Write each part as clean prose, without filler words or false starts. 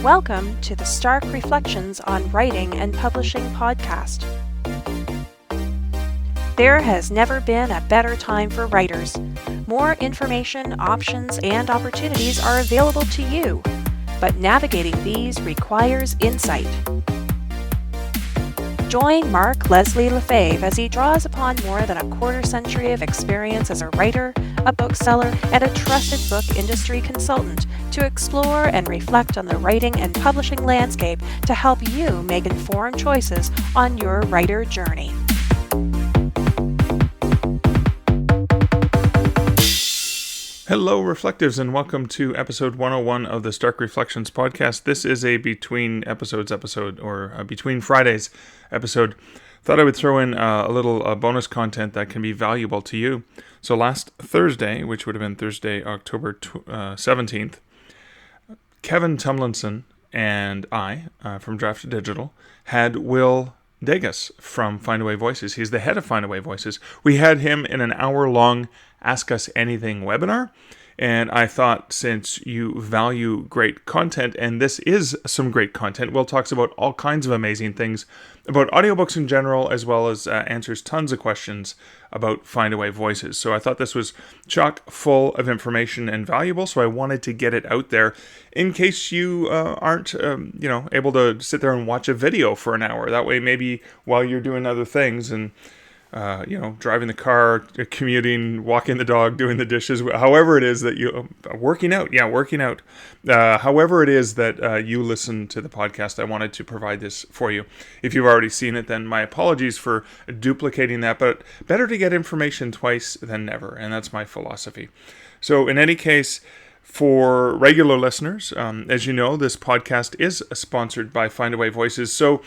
Welcome to the Stark Reflections on Writing and Publishing podcast. There has never been a better time for writers. More information, options, and opportunities are available to you, but navigating these requires insight. Join Mark Leslie Lefebvre as he draws upon more than a quarter century of experience as a writer, a bookseller, and a trusted book industry consultant to explore and reflect on the writing and publishing landscape to help you make informed choices on your writer journey. Hello, Reflectives, and welcome to episode 101 of the Stark Reflections podcast. This is a between episodes episode, or a between Fridays episode. Thought I would throw in a little bonus content that can be valuable to you. So last Thursday, which would have been Thursday, October 17th, Kevin Tumlinson and I, from Draft Digital, had Will Dages from Findaway Voices. He's the head of Findaway Voices. We had him in an hour-long Ask Us Anything webinar, and I thought, since you value great content, and this is some great content, Will talks about all kinds of amazing things about audiobooks in general, as well as answers tons of questions about Findaway Voices. So I thought this was chock full of information and valuable, so I wanted to get it out there in case you aren't able to sit there and watch a video for an hour. That way, maybe while you're doing other things and driving the car, commuting, walking the dog, doing the dishes, however it is that you, working out, however it is that you listen to the podcast, I wanted to provide this for you. If you've already seen it, then my apologies for duplicating that, but better to get information twice than never, and that's my philosophy. So in any case, for regular listeners, as you know, this podcast is sponsored by Findaway Voices, so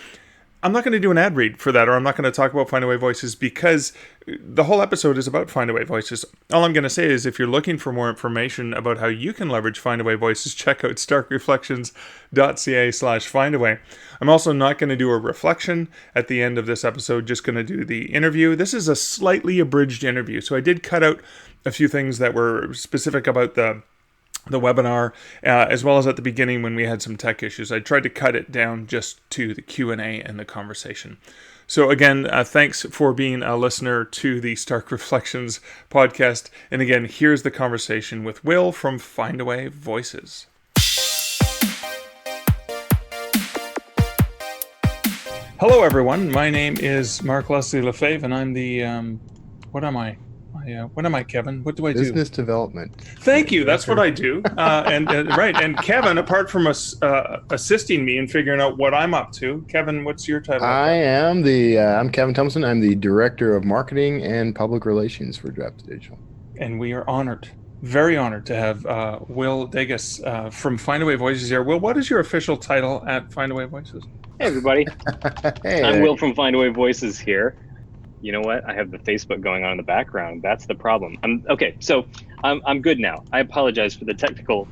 I'm not going to do an ad read for that, or I'm not going to talk about Findaway Voices, because the whole episode is about Findaway Voices. All I'm going to say is, if you're looking for more information about how you can leverage Findaway Voices, check out starkreflections.ca/Findaway. I'm also not going to do a reflection at the end of this episode, just going to do the interview. This is a slightly abridged interview, so I did cut out a few things that were specific about the webinar, as well as at the beginning when we had some tech issues. I tried to cut it down just to the Q&A and the conversation. So again, thanks for being a listener to the Stark Reflections podcast. And again, here's the conversation with Will from Findaway Voices. Hello, everyone. My name is Mark Leslie Lefebvre, and I'm the, what am I, Kevin? What do I do? Business development. Thank you. That's what I do. Right. And Kevin, apart from assisting me in figuring out what I'm up to, Kevin, what's your title? I'm Kevin Thompson. I'm the Director of Marketing and Public Relations for Draft Digital. And we are honored, very honored to have Will Dages from Findaway Voices here. Will, what is your official title at Findaway Voices? Hey, everybody. Hey, I'm Will from Findaway Voices here. You know what? I have the Facebook going on in the background. That's the problem. I'm good now. I apologize for the technical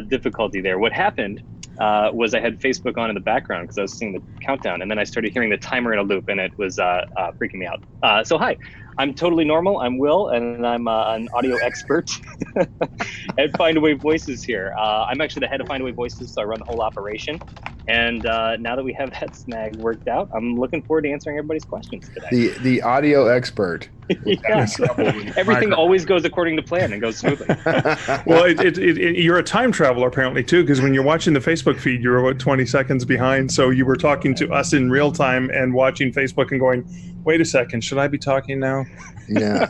difficulty there. What happened was I had Facebook on in the background because I was seeing the countdown, and then I started hearing the timer in a loop, and it was freaking me out. So hi, I'm totally normal. I'm Will, and I'm an audio expert at Findaway Voices here. I'm actually the head of Findaway Voices, so I run the whole operation. And now that we have that snag worked out, I'm looking forward to answering everybody's questions today. The audio expert. Yeah. Everything always goes according to plan and goes smoothly. Well, you're a time traveler apparently too, because when you're watching the Facebook feed, you're about 20 seconds behind. So you were talking to us in real time and watching Facebook and going, wait a second, should I be talking now? Yeah.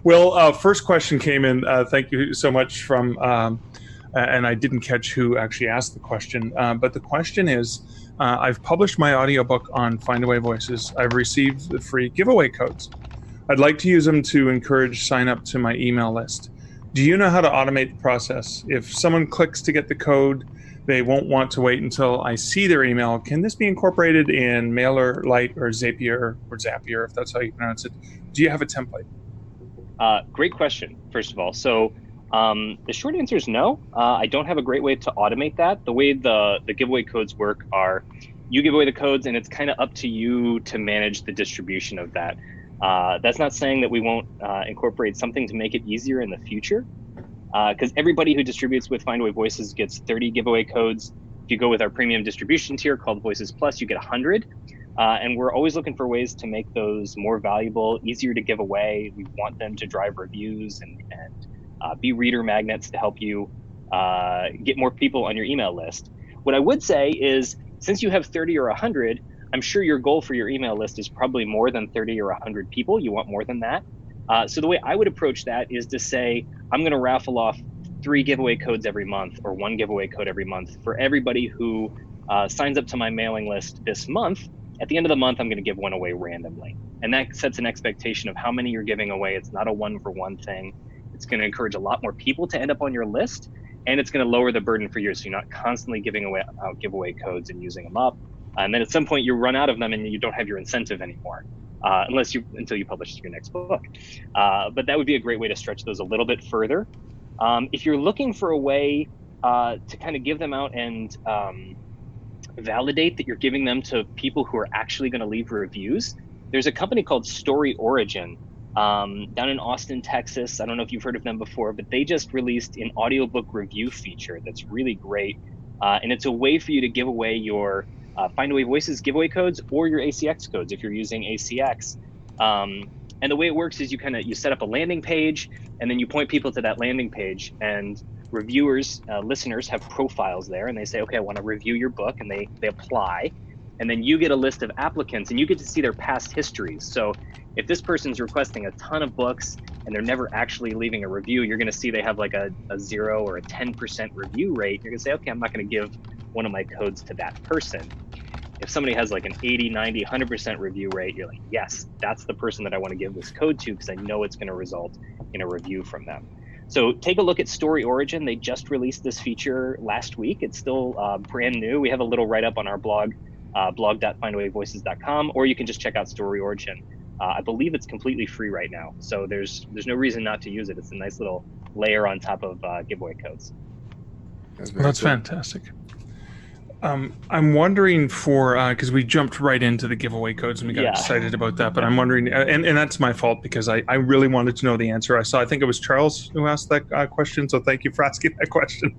Well, first question came in. Thank you so much from, and I didn't catch who actually asked the question, but the question is, I've published my audiobook on Findaway Voices. I've received the free giveaway codes. I'd like to use them to encourage sign up to my email list. Do you know how to automate the process? If someone clicks to get the code, they won't want to wait until I see their email. Can this be incorporated in MailerLite or Zapier, if that's how you pronounce it? Do you have a template? Great question, first of all. So the short answer is no. I don't have a great way to automate that. The way the giveaway codes work are you give away the codes and it's kind of up to you to manage the distribution of that. That's not saying that we won't incorporate something to make it easier in the future, because everybody who distributes with Findaway Voices gets 30 giveaway codes If you go with our premium distribution tier called Voices Plus, you get 100. And we're always looking for ways to make those more valuable, easier to give away. We want them to drive reviews and be reader magnets to help you get more people on your email list. What I would say is, since you have 30 or 100, I'm sure your goal for your email list is probably more than 30 or 100 people. You want more than that. So the way I would approach that is to say, I'm going to raffle off 3 giveaway codes every month or 1 giveaway code every month for everybody who signs up to my mailing list this month. At the end of the month, I'm going to give one away randomly. And that sets an expectation of how many you're giving away. It's not a one-for-one thing. It's going to encourage a lot more people to end up on your list, and it's going to lower the burden for you, so you're not constantly giving away giveaway codes and using them up. And then at some point, you run out of them and you don't have your incentive anymore, until you publish your next book. But that would be a great way to stretch those a little bit further. If you're looking for a way to kind of give them out and validate that you're giving them to people who are actually going to leave reviews, there's a company called Story Origin down in Austin, Texas. I don't know if you've heard of them before, but they just released an audiobook review feature that's really great. And it's a way for you to give away your Findaway Voices giveaway codes or your ACX codes if you're using ACX. And the way it works is you set up a landing page, and then you point people to that landing page, and reviewers, listeners have profiles there, and they say, okay, I want to review your book, and they apply, and then you get a list of applicants, and you get to see their past histories. So if this person's requesting a ton of books and they're never actually leaving a review, you're going to see they have like a 0 or a 10% review rate. You're going to say, okay, I'm not going to give one of my codes to that person. If somebody has like an 80, 90, 100% review rate, you're like, yes, that's the person that I want to give this code to, because I know it's going to result in a review from them. So take a look at Story Origin. They just released this feature last week. It's still brand new. We have a little write-up on our blog, blog.findawayvoices.com, or you can just check out Story Origin. I believe it's completely free right now, so there's no reason not to use it. It's a nice little layer on top of giveaway codes. That's fantastic. I'm wondering because we jumped right into the giveaway codes and we got excited about that, but I'm wondering, and that's my fault, because I really wanted to know the answer. I think it was Charles who asked that question, so thank you for asking that question.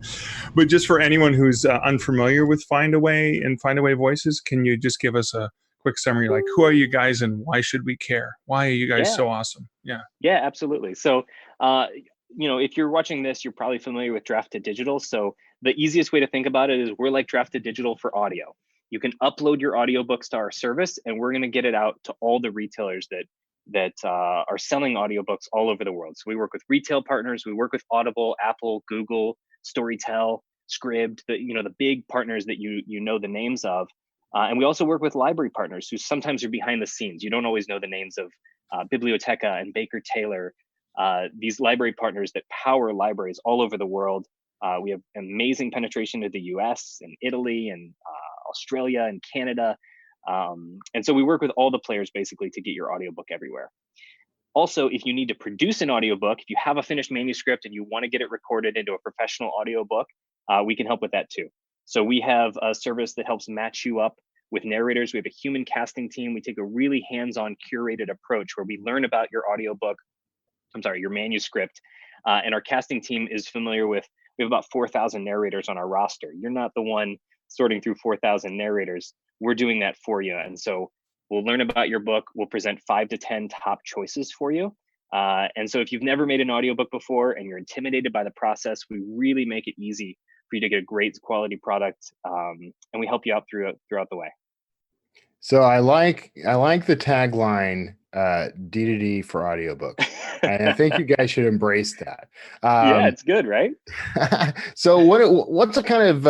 But just for anyone who's unfamiliar with Findaway and Findaway Voices, can you just give us a quick summary, like who are you guys and why should we care? Why are you guys so awesome? Yeah, absolutely. So if you're watching this, you're probably familiar with Draft to Digital. So the easiest way to think about it is we're like Draft to Digital for audio. You can upload your audiobooks to our service, and we're going to get it out to all the retailers that are selling audiobooks all over the world. So we work with retail partners. We work with Audible, Apple, Google, Storytel, Scribd, the big partners that you know the names of. And we also work with library partners who sometimes are behind the scenes. You don't always know the names of Biblioteca and Baker Taylor, these library partners that power libraries all over the world. We have amazing penetration to the US and Italy and Australia and Canada. And so we work with all the players basically to get your audiobook everywhere. Also, if you need to produce an audiobook, if you have a finished manuscript and you want to get it recorded into a professional audiobook, we can help with that too. So we have a service that helps match you up with narrators. We have a human casting team. We take a really hands-on curated approach where we learn about your your manuscript. And our casting team is familiar with, we have about 4,000 narrators on our roster. You're not the one sorting through 4,000 narrators. We're doing that for you. And so we'll learn about your book. We'll present 5 to 10 top choices for you. And so if you've never made an audiobook before and you're intimidated by the process, we really make it easy for you to get a great quality product. And we help you out throughout the way. So I like the tagline, D2D for audiobooks. And I think you guys should embrace that. Yeah, it's good, right? So what's the kind of,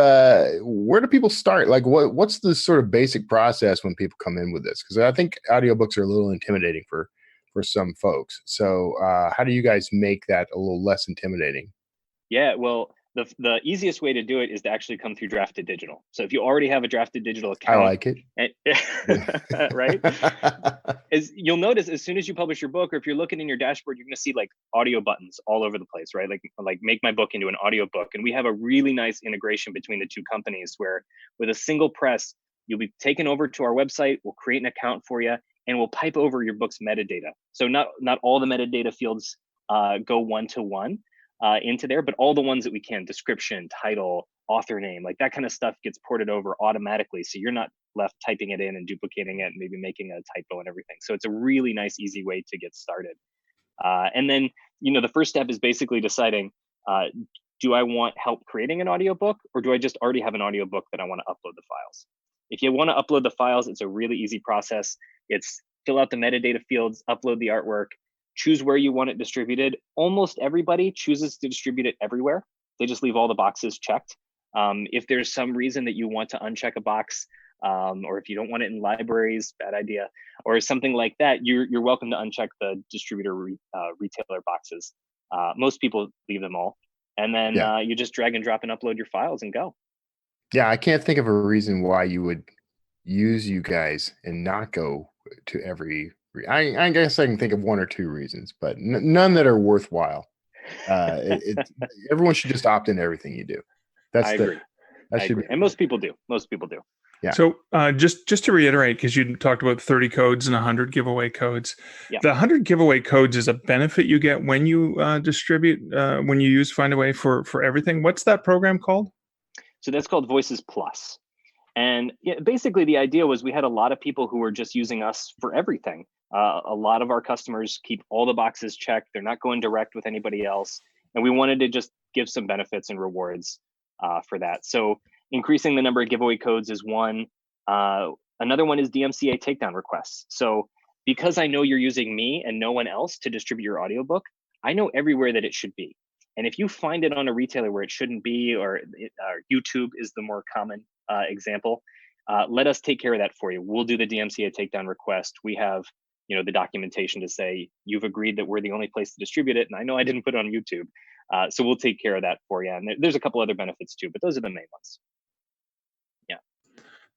where do people start? Like what's the sort of basic process when people come in with this? Because I think audiobooks are a little intimidating for some folks. So how do you guys make that a little less intimidating? Yeah, well, the easiest way to do it is to actually come through Draft to Digital. So if you already have a Draft to Digital account, I like it. Right? As you'll notice, as soon as you publish your book, or if you're looking in your dashboard, you're going to see like audio buttons all over the place, right? Like make my book into an audiobook. And we have a really nice integration between the two companies where with a single press, you'll be taken over to our website. We'll create an account for you, and we'll pipe over your book's metadata. So not all the metadata fields go one-to-one into there, but all the ones that we can: description, title, author name, like that kind of stuff gets ported over automatically. So you're not left typing it in and duplicating it and maybe making a typo and everything. So it's a really nice, easy way to get started. And then, the first step is basically deciding, do I want help creating an audiobook, or do I just already have an audiobook that I want to upload the files? If you want to upload the files, it's a really easy process. It's fill out the metadata fields, upload the artwork, choose where you want it distributed. Almost everybody chooses to distribute it everywhere. They just leave all the boxes checked. If there's some reason that you want to uncheck a box, or if you don't want it in libraries, bad idea, or something like that, you're welcome to uncheck the distributor retailer boxes. Most people leave them all. And then you just drag and drop and upload your files and go. Yeah, I can't think of a reason why you would use you guys and not go to every. I guess I can think of one or two reasons, but none that are worthwhile. Everyone should just opt into everything you do. I agree. And most people do. Yeah. So just to reiterate, because you talked about 30 codes and 100 giveaway codes. Yeah. The 100 giveaway codes is a benefit you get when you distribute, when you use Findaway for everything. What's that program called? So that's called Voices Plus. And basically the idea was we had a lot of people who were just using us for everything. A lot of our customers keep all the boxes checked. They're not going direct with anybody else. And we wanted to just give some benefits and rewards for that. So increasing the number of giveaway codes is one. Another one is DMCA takedown requests. So because I know you're using me and no one else to distribute your audiobook, I know everywhere that it should be. And if you find it on a retailer where it shouldn't be, or YouTube is the more common example, let us take care of that for you. We'll do the DMCA takedown request. We have the documentation to say you've agreed that we're the only place to distribute it. And I know I didn't put it on YouTube. So we'll take care of that for you. And there's a couple other benefits too, but those are the main ones. Yeah.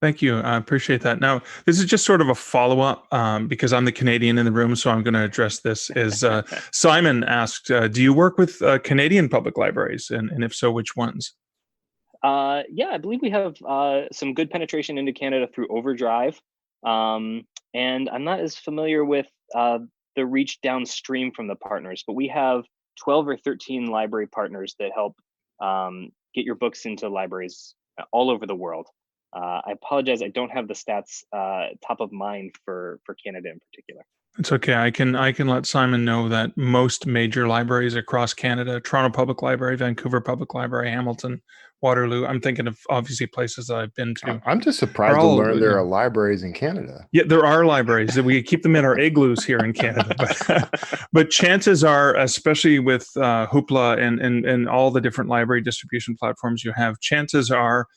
Thank you. I appreciate that. Now, this is just sort of a follow-up because I'm the Canadian in the room, so I'm going to address this. Simon asked, do you work with Canadian public libraries? And if so, which ones? Yeah, I believe we have some good penetration into Canada through Overdrive. And I'm not as familiar with the reach downstream from the partners, but we have 12 or 13 library partners that help get your books into libraries all over the world. I apologize, I don't have the stats top of mind for Canada in particular. It's okay. I can let Simon know that most major libraries across Canada, Toronto Public Library, Vancouver Public Library, Hamilton, Waterloo. I'm thinking of obviously places that I've been to. I'm just surprised to learn there are libraries in Canada. Yeah, there are libraries that we keep them in our igloos here in Canada. But chances are, especially with Hoopla and all the different library distribution platforms you have, chances are,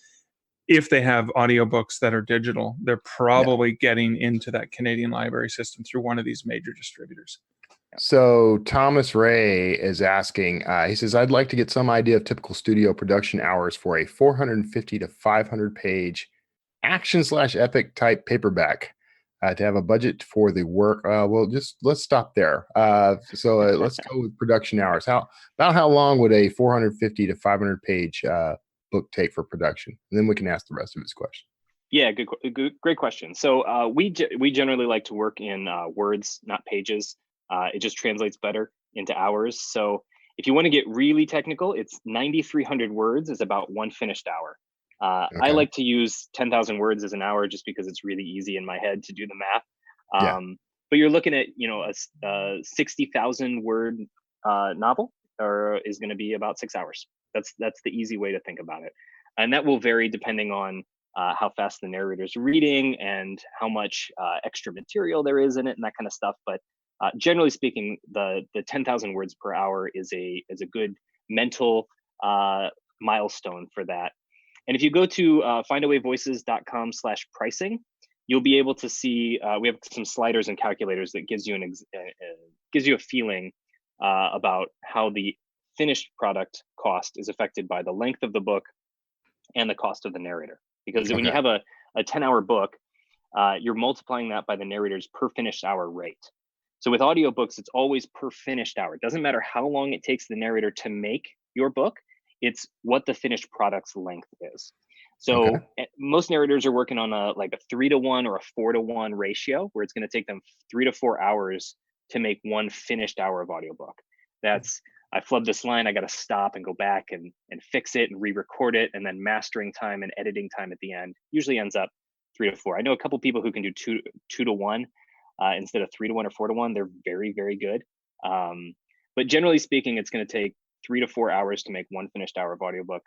if they have audiobooks that are digital, they're probably getting into that Canadian library system through one of these major distributors. So Thomas Ray is asking, he says, I'd like to get some idea of typical studio production hours for a 450 to 500 page action/epic type paperback to have a budget for the work. Well, just let's stop there. So let's go with production hours. About how long would a 450 to 500 page book take for production? And then we can ask the rest of his question. Yeah, great question. So we generally like to work in words, not pages. It just translates better into hours. So if you want to get really technical, it's 9,300 words is about one finished hour. Okay. I like to use 10,000 words as an hour just because it's really easy in my head to do the math. But you're looking at a 60,000 word novel, or is going to be about 6 hours. That's the easy way to think about it. And that will vary depending on how fast the narrator's reading and how much extra material there is in it and that kind of stuff. But generally speaking, the 10,000 words per hour is a good mental milestone for that. And if you go to findawayvoices.com/pricing, you'll be able to see we have some sliders and calculators that gives you a feeling about how the finished product cost is affected by the length of the book and the cost of the narrator. Because when you have a 10-hour book, you're multiplying that by the narrator's per finished hour rate. So with audiobooks, it's always per finished hour. It doesn't matter how long it takes the narrator to make your book, it's what the finished product's length is. So most narrators are working on a 3-to-1 or a 4-to-1 ratio, where it's going to take them 3 to 4 hours to make one finished hour of audiobook. That's I flub this line, I got to stop and go back and fix it and re-record it, and then mastering time and editing time at the end usually ends up 3 to 4. I know a couple people who can do 2 to 1 instead of 3 to 1 or 4 to 1. They're very, very good. But generally speaking, it's going to take 3 to 4 hours to make one finished hour of audiobook.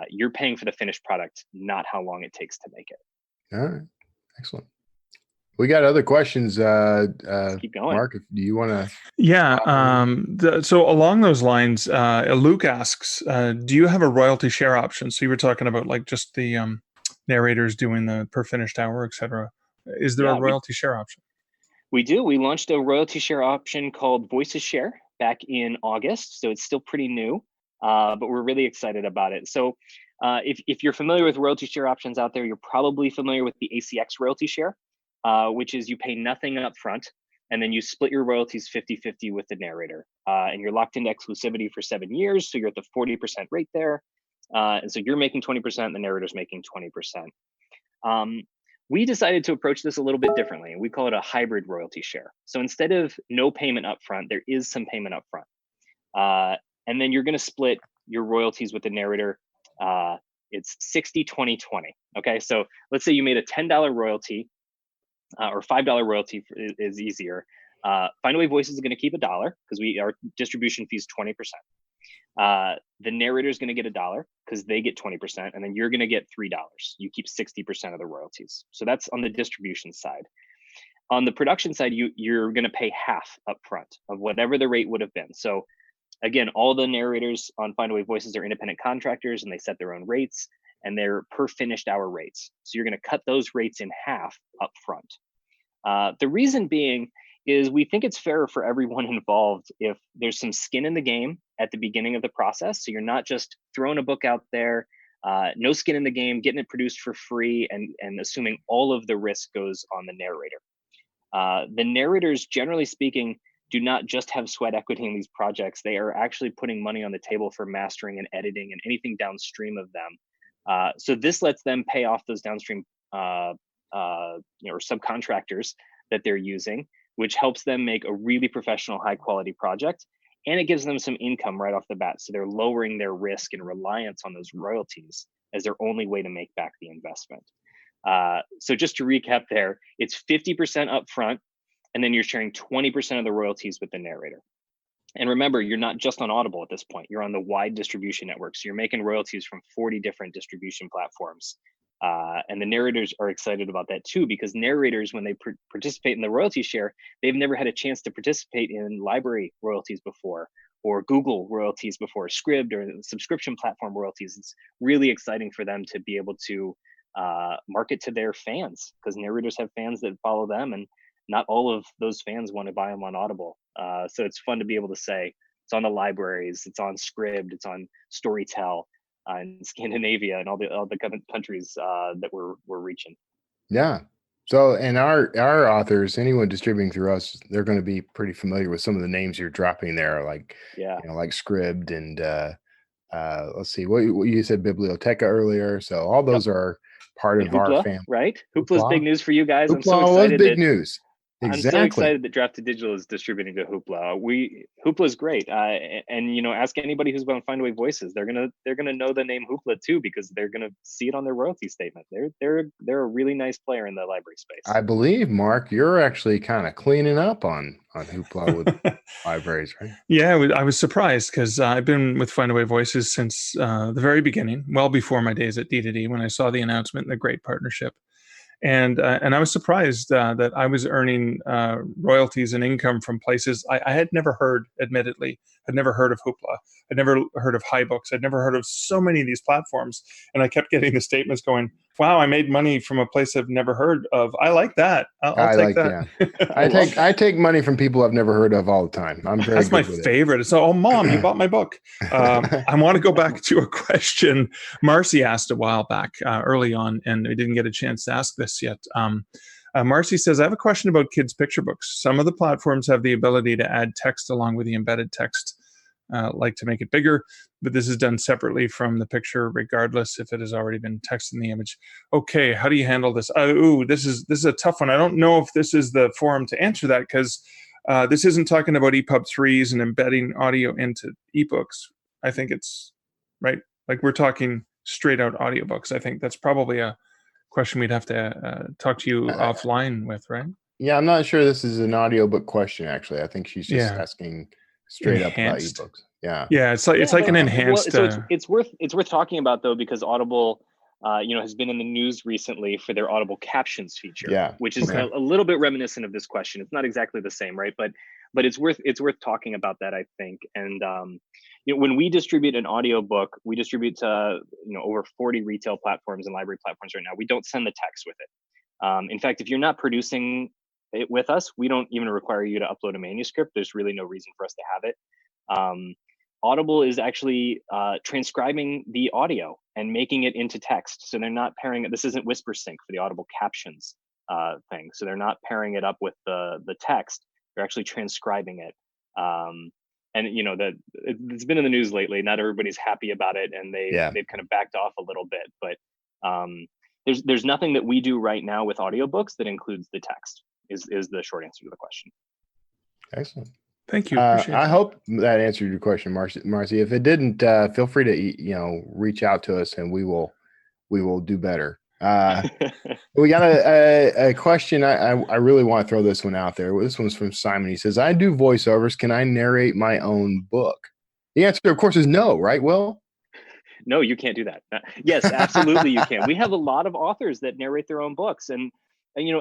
You're paying for the finished product, not how long it takes to make it. All right. Excellent. We got other questions. Let's keep going. Mark, do you want to? Yeah. So along those lines, Luke asks, do you have a royalty share option? So you were talking about like just the narrators doing the per finished hour, etc. Is there a royalty share option? We do. We launched a royalty share option called Voices Share back in August. So it's still pretty new, but we're really excited about it. So if you're familiar with royalty share options out there, you're probably familiar with the ACX royalty share, which is you pay nothing up front, and then you split your royalties 50-50 with the narrator. And you're locked into exclusivity for 7 years. So you're at the 40% rate there. And so you're making 20%, the narrator's making 20%. We decided to approach this a little bit differently, and we call it a hybrid royalty share. So instead of no payment up front, there is some payment up front. And then you're going to split your royalties with the narrator. It's 60-20-20. Okay, so let's say you made a $10 royalty, or $5 royalty is easier. Findaway Voices is going to keep $1 because our distribution fee is 20%. The narrator is going to get $1 because they get 20%, and then you're going to get $3. You keep 60% of the royalties. So that's on the distribution side. On the production side, you're going to pay half up front of whatever the rate would have been. So again, all the narrators on Findaway Voices are independent contractors, and they set their own rates, and they're per finished hour rates. So you're going to cut those rates in half up front. The reason being is we think it's fairer for everyone involved if there's some skin in the game at the beginning of the process. So you're not just throwing a book out there, no skin in the game, getting it produced for free, and assuming all of the risk goes on the narrator. The narrators, generally speaking, do not just have sweat equity in these projects. They are actually putting money on the table for mastering and editing and anything downstream of them. So this lets them pay off those downstream or subcontractors that they're using, which helps them make a really professional, high quality project. And it gives them some income right off the bat. So they're lowering their risk and reliance on those royalties as their only way to make back the investment. So just to recap there, it's 50% upfront, and then you're sharing 20% of the royalties with the narrator. And remember, you're not just on Audible at this point, you're on the wide distribution network. So you're making royalties from 40 different distribution platforms. And the narrators are excited about that too, because narrators, when they participate in the royalty share, they've never had a chance to participate in library royalties before, or Google royalties before, Scribd or subscription platform royalties. It's really exciting for them to be able to market to their fans, because narrators have fans that follow them, and not all of those fans want to buy them on Audible. So it's fun to be able to say it's on the libraries, it's on Scribd, it's on Storytel, in Scandinavia, and all the countries that we're reaching. Yeah. So, and our authors, anyone distributing through us, they're going to be pretty familiar with some of the names you're dropping there, like like Scribd and let's see, what you said, Biblioteca earlier. So all those are part of Hoopla, our family. Right? Hoopla's big news for you guys. Hoopla I'm so excited. Was big news. Exactly. I'm so excited that Drafted Digital is distributing to Hoopla. Hoopla is great, and ask anybody who's been on Findaway Voices. They're gonna know the name Hoopla too, because they're gonna see it on their royalty statement. They're a really nice player in the library space. I believe, Mark, you're actually kind of cleaning up on Hoopla with libraries, right? Yeah, I was surprised because I've been with Findaway Voices since the very beginning, well before my days at D2D, when I saw the announcement and the great partnership. And I was surprised that I was earning royalties and income from places I had never heard, admittedly. I'd never heard of Hoopla. I'd never heard of HiBooks. I'd never heard of so many of these platforms. And I kept getting the statements going, wow, I made money from a place I've never heard of. I like that. I'll take that. Yeah. I take money from people I've never heard of all the time. That's my favorite. It's oh, Mom, you bought my book. I want to go back to a question Marcy asked a while back early on, and I didn't get a chance to ask this yet. Marcy says, I have a question about kids' picture books. Some of the platforms have the ability to add text along with the embedded text, like to make it bigger, but this is done separately from the picture, regardless if it has already been text in the image. Okay, how do you handle this? This is a tough one. I don't know if this is the forum to answer that, because This isn't talking about EPUB 3s and embedding audio into ebooks. I think it's right. Like we're talking straight out audiobooks. I think that's probably a question we'd have to talk to you offline with, right? Yeah, I'm not sure this is an audiobook question, actually. I think she's just asking straight enhanced. up about ebooks. Yeah. Yeah, it's like an enhanced. So it's worth talking about, though, because Audible, has been in the news recently for their Audible captions feature, which is a little bit reminiscent of this question. It's not exactly the same, right? But it's worth talking about that, I think. And when we distribute an audiobook, we distribute to over 40 retail platforms and library platforms right now. We don't send the text with it. In fact, if you're not producing it with us, we don't even require you to upload a manuscript. There's really no reason for us to have it. Audible is actually transcribing the audio and making it into text. So they're not pairing it. This isn't Whisper Sync for the Audible captions thing. So they're not pairing it up with the text. They're actually transcribing it. And it's been in the news lately. Not everybody's happy about it, and they've kind of backed off a little bit. But there's nothing that we do right now with audiobooks that includes the text. Is the short answer to the question. Excellent. Thank you. I hope that answered your question, Marcy. If it didn't, feel free to reach out to us, and we will do better. We got a question. I really want to throw this one out there. This one's from Simon. He says, "I do voiceovers. Can I narrate my own book?" The answer, of course, is no. Right, Will? No, you can't do that. Yes, absolutely, you can. We have a lot of authors that narrate their own books, and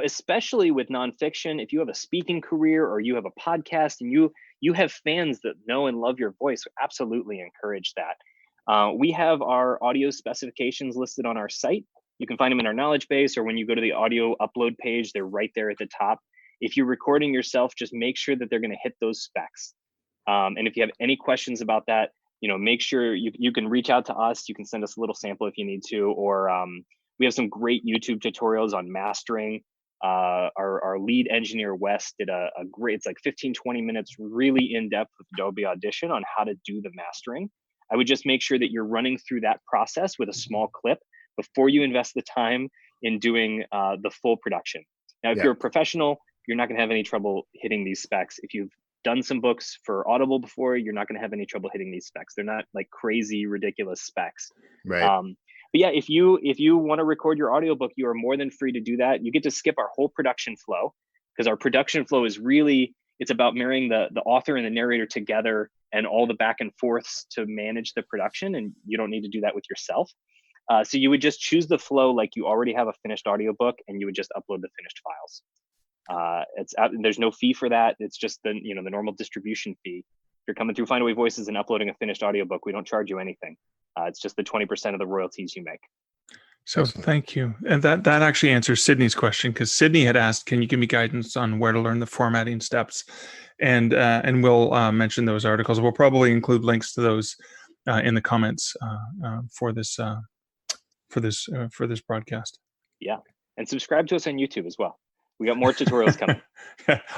especially with nonfiction, if you have a speaking career or you have a podcast and you have fans that know and love your voice, absolutely encourage that. We have our audio specifications listed on our site. You can find them in our knowledge base, or when you go to the audio upload page, they're right there at the top. If you're recording yourself, just make sure that they're going to hit those specs. And if you have any questions about that, make sure you can reach out to us. You can send us a little sample if you need to, or we have some great YouTube tutorials on mastering. Our lead engineer, Wes, did a great, it's like 15-20 minutes, really in-depth with Adobe Audition on how to do the mastering. I would just make sure that you're running through that process with a small clip before you invest the time in doing the full production. Now, if you're a professional, you're not going to have any trouble hitting these specs. If you've done some books for Audible before, you're not going to have any trouble hitting these specs. They're not like crazy, ridiculous specs. Right. But yeah, if you want to record your audiobook, you are more than free to do that. You get to skip our whole production flow, because our production flow is really, it's about marrying the author and the narrator together and all the back and forths to manage the production, and you don't need to do that with yourself. So you would just choose the flow like you already have a finished audiobook, and you would just upload the finished files. There's no fee for that. It's just the normal distribution fee. If you're coming through Findaway Voices and uploading a finished audiobook, we don't charge you anything. It's just the 20% of the royalties you make. So thank you. And that actually answers Sydney's question, because Sydney had asked, can you give me guidance on where to learn the formatting steps? And we'll mention those articles. We'll probably include links to those in the comments for this broadcast. Yeah. And subscribe to us on YouTube as well. We got more tutorials coming.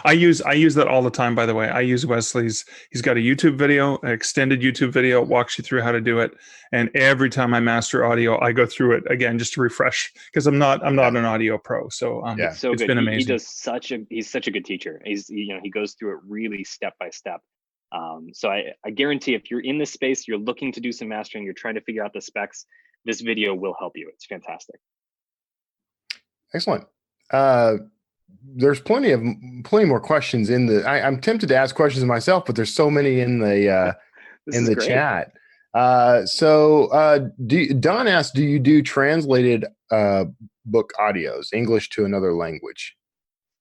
I use that all the time, by the way. I use Wesley's. He's got a YouTube video, an extended YouTube video, walks you through how to do it. And every time I master audio, I go through it again just to refresh, because I'm not an audio pro. So it's good. Been amazing. He's such a good teacher. He goes through it really step by step. So I guarantee if you're in this space, you're looking to do some mastering, you're trying to figure out the specs, this video will help you. It's fantastic. Excellent. There's plenty more questions in the. I'm tempted to ask questions myself, but there's so many in the chat. Don asked, do you do translated book audios, English to another language?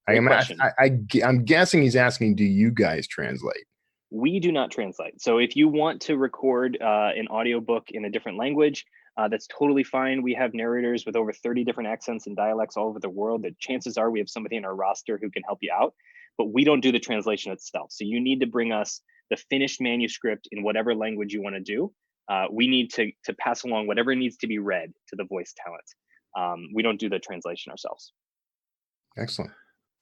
I'm guessing he's asking, do you guys translate? We do not translate. So if you want to record an audiobook in a different language, that's totally fine. We have narrators with over 30 different accents and dialects all over the world. That chances are we have somebody in our roster who can help you out, but we don't do the translation itself. So you need to bring us the finished manuscript in whatever language you want to do. We need to pass along whatever needs to be read to the voice talent. We don't do the translation ourselves. Excellent.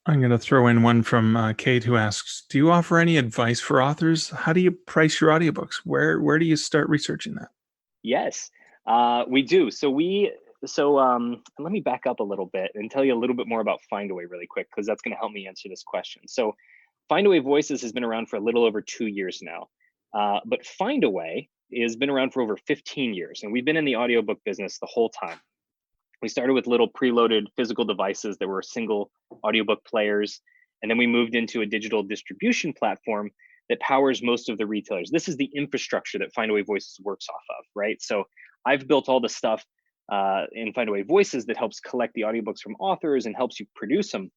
I'm going to throw in one from Kate, who asks, do you offer any advice for authors? How do you price your audiobooks? Where do you start researching that? Yes, we do. So let me back up a little bit and tell you a little bit more about Findaway really quick, because that's going to help me answer this question. So Findaway Voices has been around for a little over 2 years now. But Findaway has been around for over 15 years, and we've been in the audiobook business the whole time. We started with little preloaded physical devices that were single audiobook players, and then we moved into a digital distribution platform that powers most of the retailers. This is the infrastructure that Findaway Voices works off of, right? So I've built all the stuff in Findaway Voices that helps collect the audiobooks from authors and helps you produce them.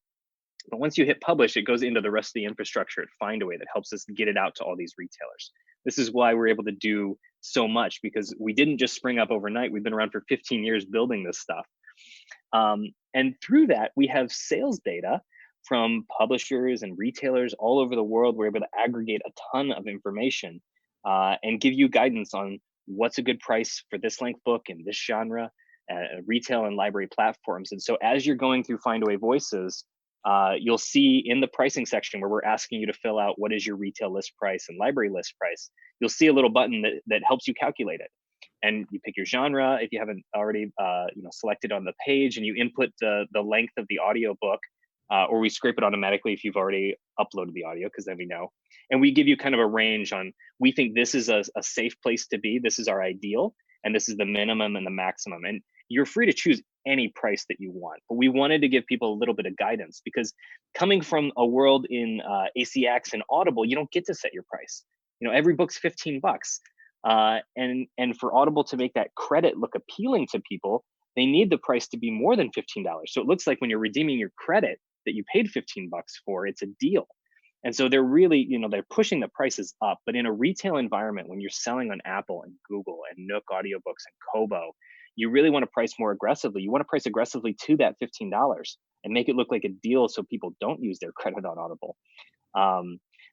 But once you hit publish, it goes into the rest of the infrastructure at Findaway that helps us get it out to all these retailers. This is why we're able to do so much, because we didn't just spring up overnight. We've been around for 15 years building this stuff. And through that, we have sales data from publishers and retailers all over the world. We're able to aggregate a ton of information and give you guidance on what's a good price for this length book in this genre, retail and library platforms. And so as you're going through Findaway Voices, you'll see in the pricing section where we're asking you to fill out what is your retail list price and library list price, you'll see a little button that helps you calculate it. And you pick your genre if you haven't already selected on the page, and you input the length of the audiobook, or we scrape it automatically if you've already uploaded the audio, because then we know. And we give you kind of a range on, we think this is a safe place to be, this is our ideal, and this is the minimum and the maximum. And you're free to choose any price that you want. But we wanted to give people a little bit of guidance, because coming from a world in ACX and Audible, you don't get to set your price. Every book's $15. And for Audible to make that credit look appealing to people, they need the price to be more than $15. So it looks like when you're redeeming your credit that you paid $15 for, it's a deal. And so they're really, they're pushing the prices up. But in a retail environment, when you're selling on Apple and Google and Nook Audiobooks and Kobo, you really want to price more aggressively. You want to price aggressively to that $15 and make it look like a deal so people don't use their credit on Audible.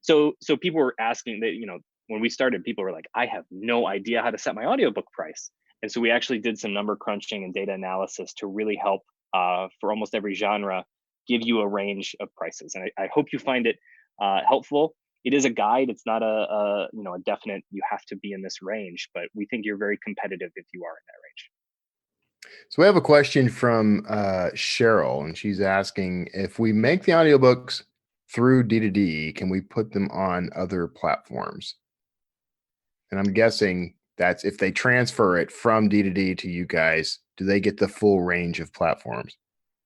So people were asking that, when we started, people were like, I have no idea how to set my audiobook price. And so we actually did some number crunching and data analysis to really help for almost every genre, give you a range of prices. And I hope you find it helpful. It is a guide. It's not a definite, you have to be in this range, but we think you're very competitive if you are in that range. So we have a question from Cheryl, and she's asking, if we make the audiobooks through D2D, can we put them on other platforms? And I'm guessing that's if they transfer it from D2D to you guys, do they get the full range of platforms?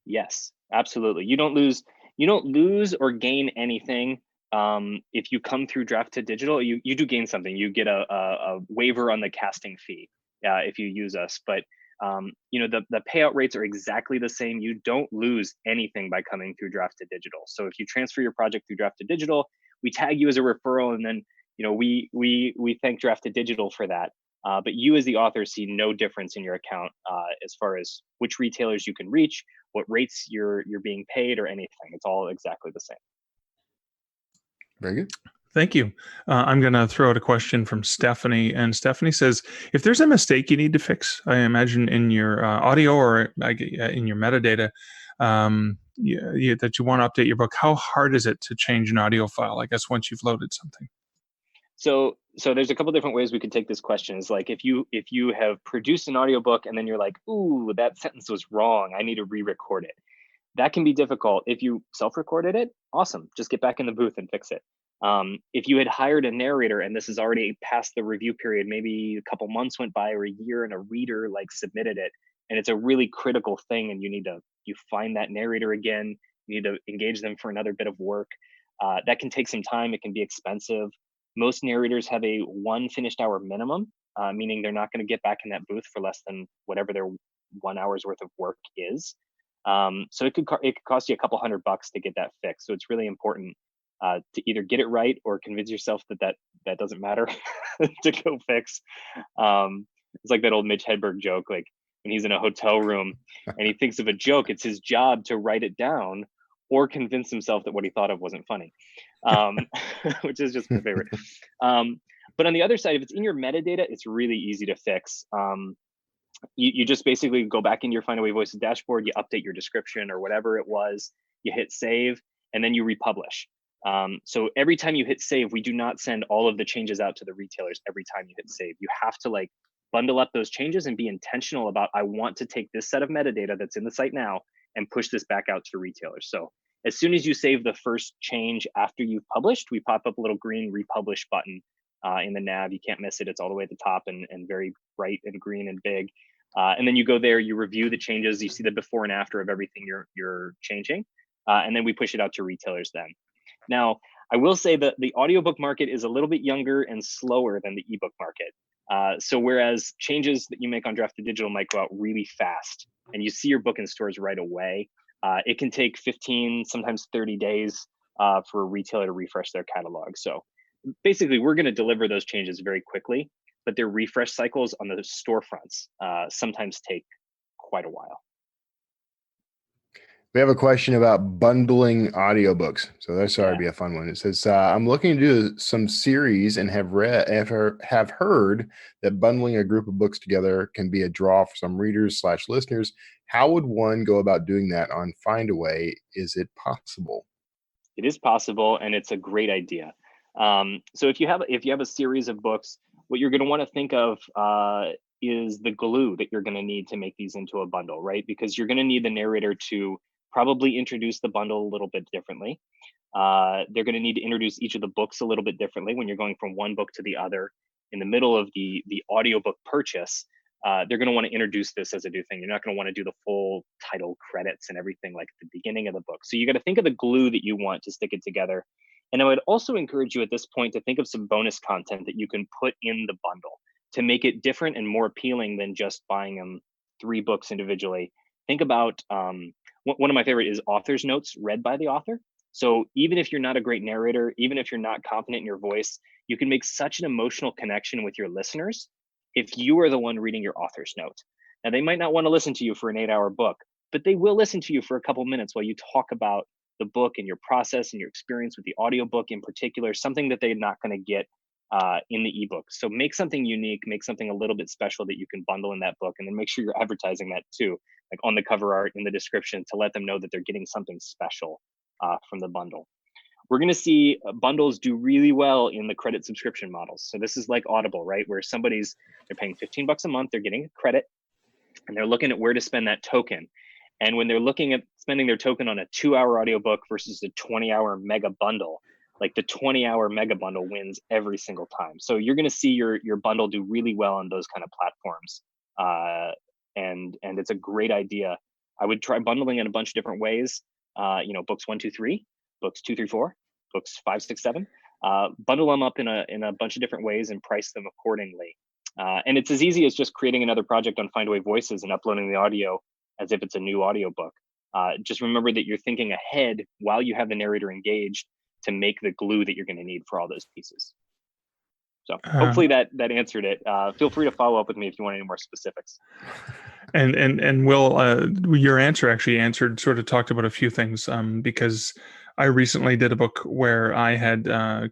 Yes, absolutely. You don't lose or gain anything. If you come through Draft to Digital, you do gain something. You get a waiver on the casting fee if you use us. But the payout rates are exactly the same. You don't lose anything by coming through Draft to Digital. So if you transfer your project through Draft to Digital, we tag you as a referral, and then we thank Draft to Digital for that. But you as the author see no difference in your account as far as which retailers you can reach, what rates you're being paid, or anything. It's all exactly the same. Very good. Thank you. I'm going to throw out a question from Stephanie. And Stephanie says, if there's a mistake you need to fix, I imagine in your audio or in your metadata, that you want to update your book, how hard is it to change an audio file, I guess, once you've loaded something? So there's a couple different ways we could take this question. Is like if you have produced an audiobook and then you're like, ooh, that sentence was wrong, I need to re-record it. That can be difficult. If you self-recorded it, awesome. Just get back in the booth and fix it. If you had hired a narrator and this is already past the review period, maybe a couple months went by or a year and a reader submitted it, and it's a really critical thing, and you find that narrator again, you need to engage them for another bit of work. That can take some time. It can be expensive. Most narrators have a 1 finished hour minimum, meaning they're not going to get back in that booth for less than whatever their 1 hour's worth of work is. So it could cost you a couple $100 to get that fixed. So it's really important to either get it right or convince yourself that doesn't matter to go fix. It's like that old Mitch Hedberg joke, like when he's in a hotel room and he thinks of a joke, it's his job to write it down or convince himself that what he thought of wasn't funny, which is just my favorite. But on the other side, if it's in your metadata, it's really easy to fix. You just basically go back into your Findaway Voices dashboard, you update your description or whatever it was, you hit save, and then you republish. So every time you hit save, we do not send all of the changes out to the retailers every time you hit save. You have to bundle up those changes and be intentional about, I want to take this set of metadata that's in the site now and push this back out to retailers. So As soon as you save the first change after you've published, we pop up a little green republish button in the nav. You can't miss it. It's all the way at the top and very bright and green and big. And then you go there, you review the changes, you see the before and after of everything you're changing, and then we push it out to retailers then. Now, I will say that the audiobook market is a little bit younger and slower than the ebook market. So whereas changes that you make on Draft to Digital might go out really fast and you see your book in stores right away, it can take 15, sometimes 30 days for a retailer to refresh their catalog. So basically, we're going to deliver those changes very quickly, but their refresh cycles on the storefronts sometimes take quite a while. We have a question about bundling audiobooks. So that's already be a fun one. It says, I'm looking to do some series and have heard that bundling a group of books together can be a draw for some readers/listeners. How would one go about doing that on Findaway? Is it possible? It is possible, and it's a great idea. So if you have a series of books, what you're going to want to think of is the glue that you're going to need to make these into a bundle, right? Because you're going to need the narrator to probably introduce the bundle a little bit differently. They're going to need to introduce each of the books a little bit differently when you're going from one book to the other. In the middle of the audiobook purchase, they're going to want to introduce this as a new thing. You're not going to want to do the full title credits and everything like at the beginning of the book. So you got to think of the glue that you want to stick it together. And I would also encourage you at this point to think of some bonus content that you can put in the bundle to make it different and more appealing than just buying them 3 books individually. Think about one of my favorite is author's notes read by the author. So even if you're not a great narrator, even if you're not confident in your voice, you can make such an emotional connection with your listeners if you are the one reading your author's note. Now, they might not want to listen to you for an 8-hour book, but they will listen to you for a couple minutes while you talk about the book and your process and your experience with the audiobook in particular, something that they're not going to get in the ebook. So make something unique, make something a little bit special that you can bundle in that book, and then make sure you're advertising that too, like on the cover art, in the description, to let them know that they're getting something special from the bundle. We're going to see bundles do really well in the credit subscription models. So this is like Audible, right? Where they're paying $15 a month, they're getting a credit, and they're looking at where to spend that token. And when they're looking at spending their token on a 2-hour audiobook versus a 20-hour mega bundle, like the 20-hour mega bundle wins every single time. So you're going to see your bundle do really well on those kind of platforms. And it's a great idea. I would try bundling in a bunch of different ways. Books 1, 2, 3, books 2, 3, 4, books 5, 6, 7. Bundle them up in a bunch of different ways and price them accordingly. And it's as easy as just creating another project on Findaway Voices and uploading the audio as if it's a new audiobook. Just remember that you're thinking ahead while you have the narrator engaged to make the glue that you're going to need for all those pieces. So hopefully that answered it. Feel free to follow up with me if you want any more specifics. And Will, your answer actually talked about a few things, because I recently did a book where I had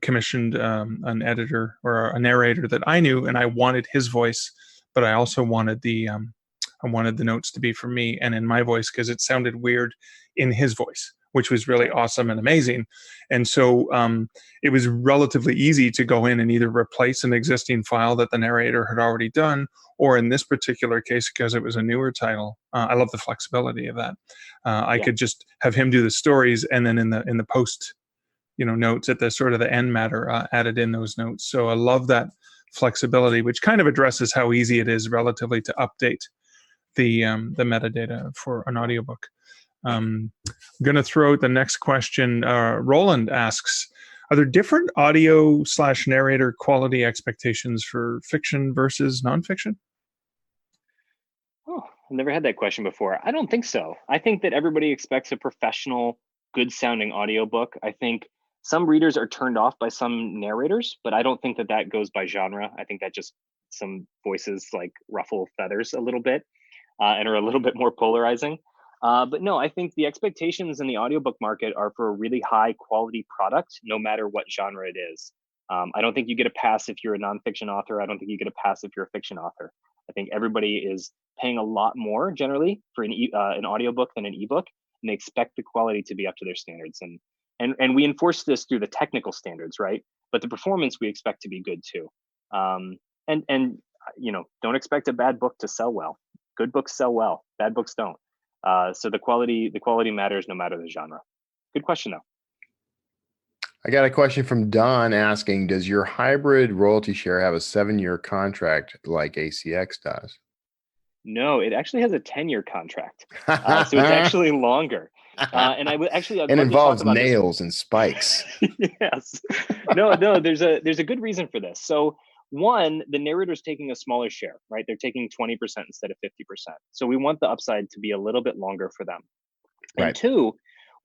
commissioned an editor or a narrator that I knew, and I wanted his voice, but I also wanted the notes to be from me and in my voice, because it sounded weird in his voice, which was really awesome and amazing. And so it was relatively easy to go in and either replace an existing file that the narrator had already done, or in this particular case, because it was a newer title, I love the flexibility of that. I could just have him do the stories, and then in the post, notes at the sort of the end matter, added in those notes. So I love that flexibility, which kind of addresses how easy it is relatively to update the metadata for an audiobook. I'm going to throw out the next question. Roland asks, are there different audio/narrator quality expectations for fiction versus nonfiction? Oh, I've never had that question before. I don't think so. I think that everybody expects a professional, good sounding audiobook. I think some readers are turned off by some narrators, but I don't think that goes by genre. I think that just some voices like ruffle feathers a little bit and are a little bit more polarizing. But no, I think the expectations in the audiobook market are for a really high quality product, no matter what genre it is. I don't think you get a pass if you're a nonfiction author. I don't think you get a pass if you're a fiction author. I think everybody is paying a lot more generally for an audiobook than an ebook, and they expect the quality to be up to their standards. And we enforce this through the technical standards, right? But the performance we expect to be good too. And don't expect a bad book to sell well. Good books sell well. Bad books don't. So the quality matters no matter the genre. Good question, though. I got a question from Don asking, does your hybrid royalty share have a 7-year contract like ACX does? No, it actually has a 10-year contract. So it's actually longer. And I'd and love involves to talk about nails and spikes. Yes. No, there's a good reason for this. So one, the narrator's taking a smaller share, right? They're taking 20% instead of 50%. So we want the upside to be a little bit longer for them. And Right. two,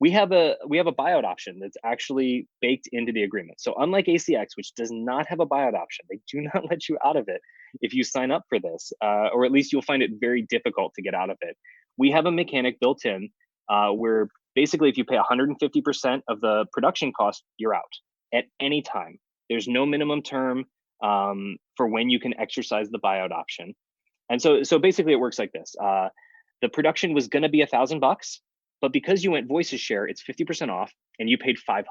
we have a buyout option that's actually baked into the agreement. So unlike ACX, which does not have a buyout option, they do not let you out of it if you sign up for this, or at least you'll find it very difficult to get out of it. We have a mechanic built in where basically if you pay 150% of the production cost, you're out at any time. There's no minimum term for when you can exercise the buyout option. And so basically it works like this. The production was going to be $1,000, but because you went Voices share, it's 50% off and you paid $500.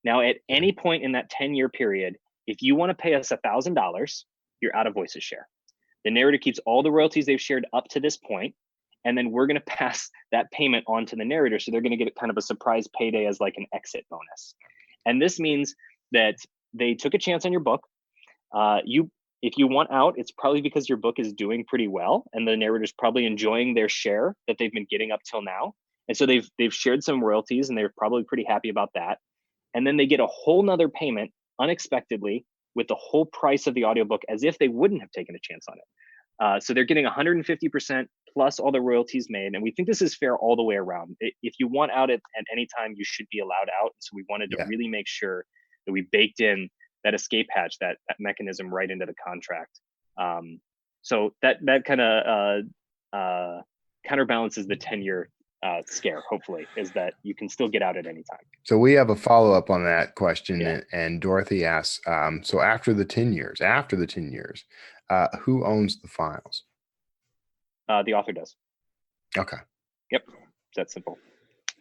Now, at any point in that 10-year period, if you want to pay us $1,000, you're out of Voices share. The narrator keeps all the royalties they've shared up to this point, and then we're going to pass that payment on to the narrator. So they're going to get kind of a surprise payday as like an exit bonus. And this means that they took a chance on your book. If you want out, it's probably because your book is doing pretty well and the narrator's probably enjoying their share that they've been getting up till now. And so they've shared some royalties and they're probably pretty happy about that. And then they get a whole nother payment unexpectedly with the whole price of the audiobook as if they wouldn't have taken a chance on it. So they're getting 150% plus all the royalties made. And we think this is fair all the way around. If you want out at any time, you should be allowed out. So we wanted to really make sure that we baked in that escape hatch, that mechanism right into the contract. So that kind of counterbalances the 10-year scare, hopefully, is that you can still get out at any time. So we have a follow-up on that question, and Dorothy asks, so after the 10 years, who owns the files? The author does. Okay. Yep. That's simple.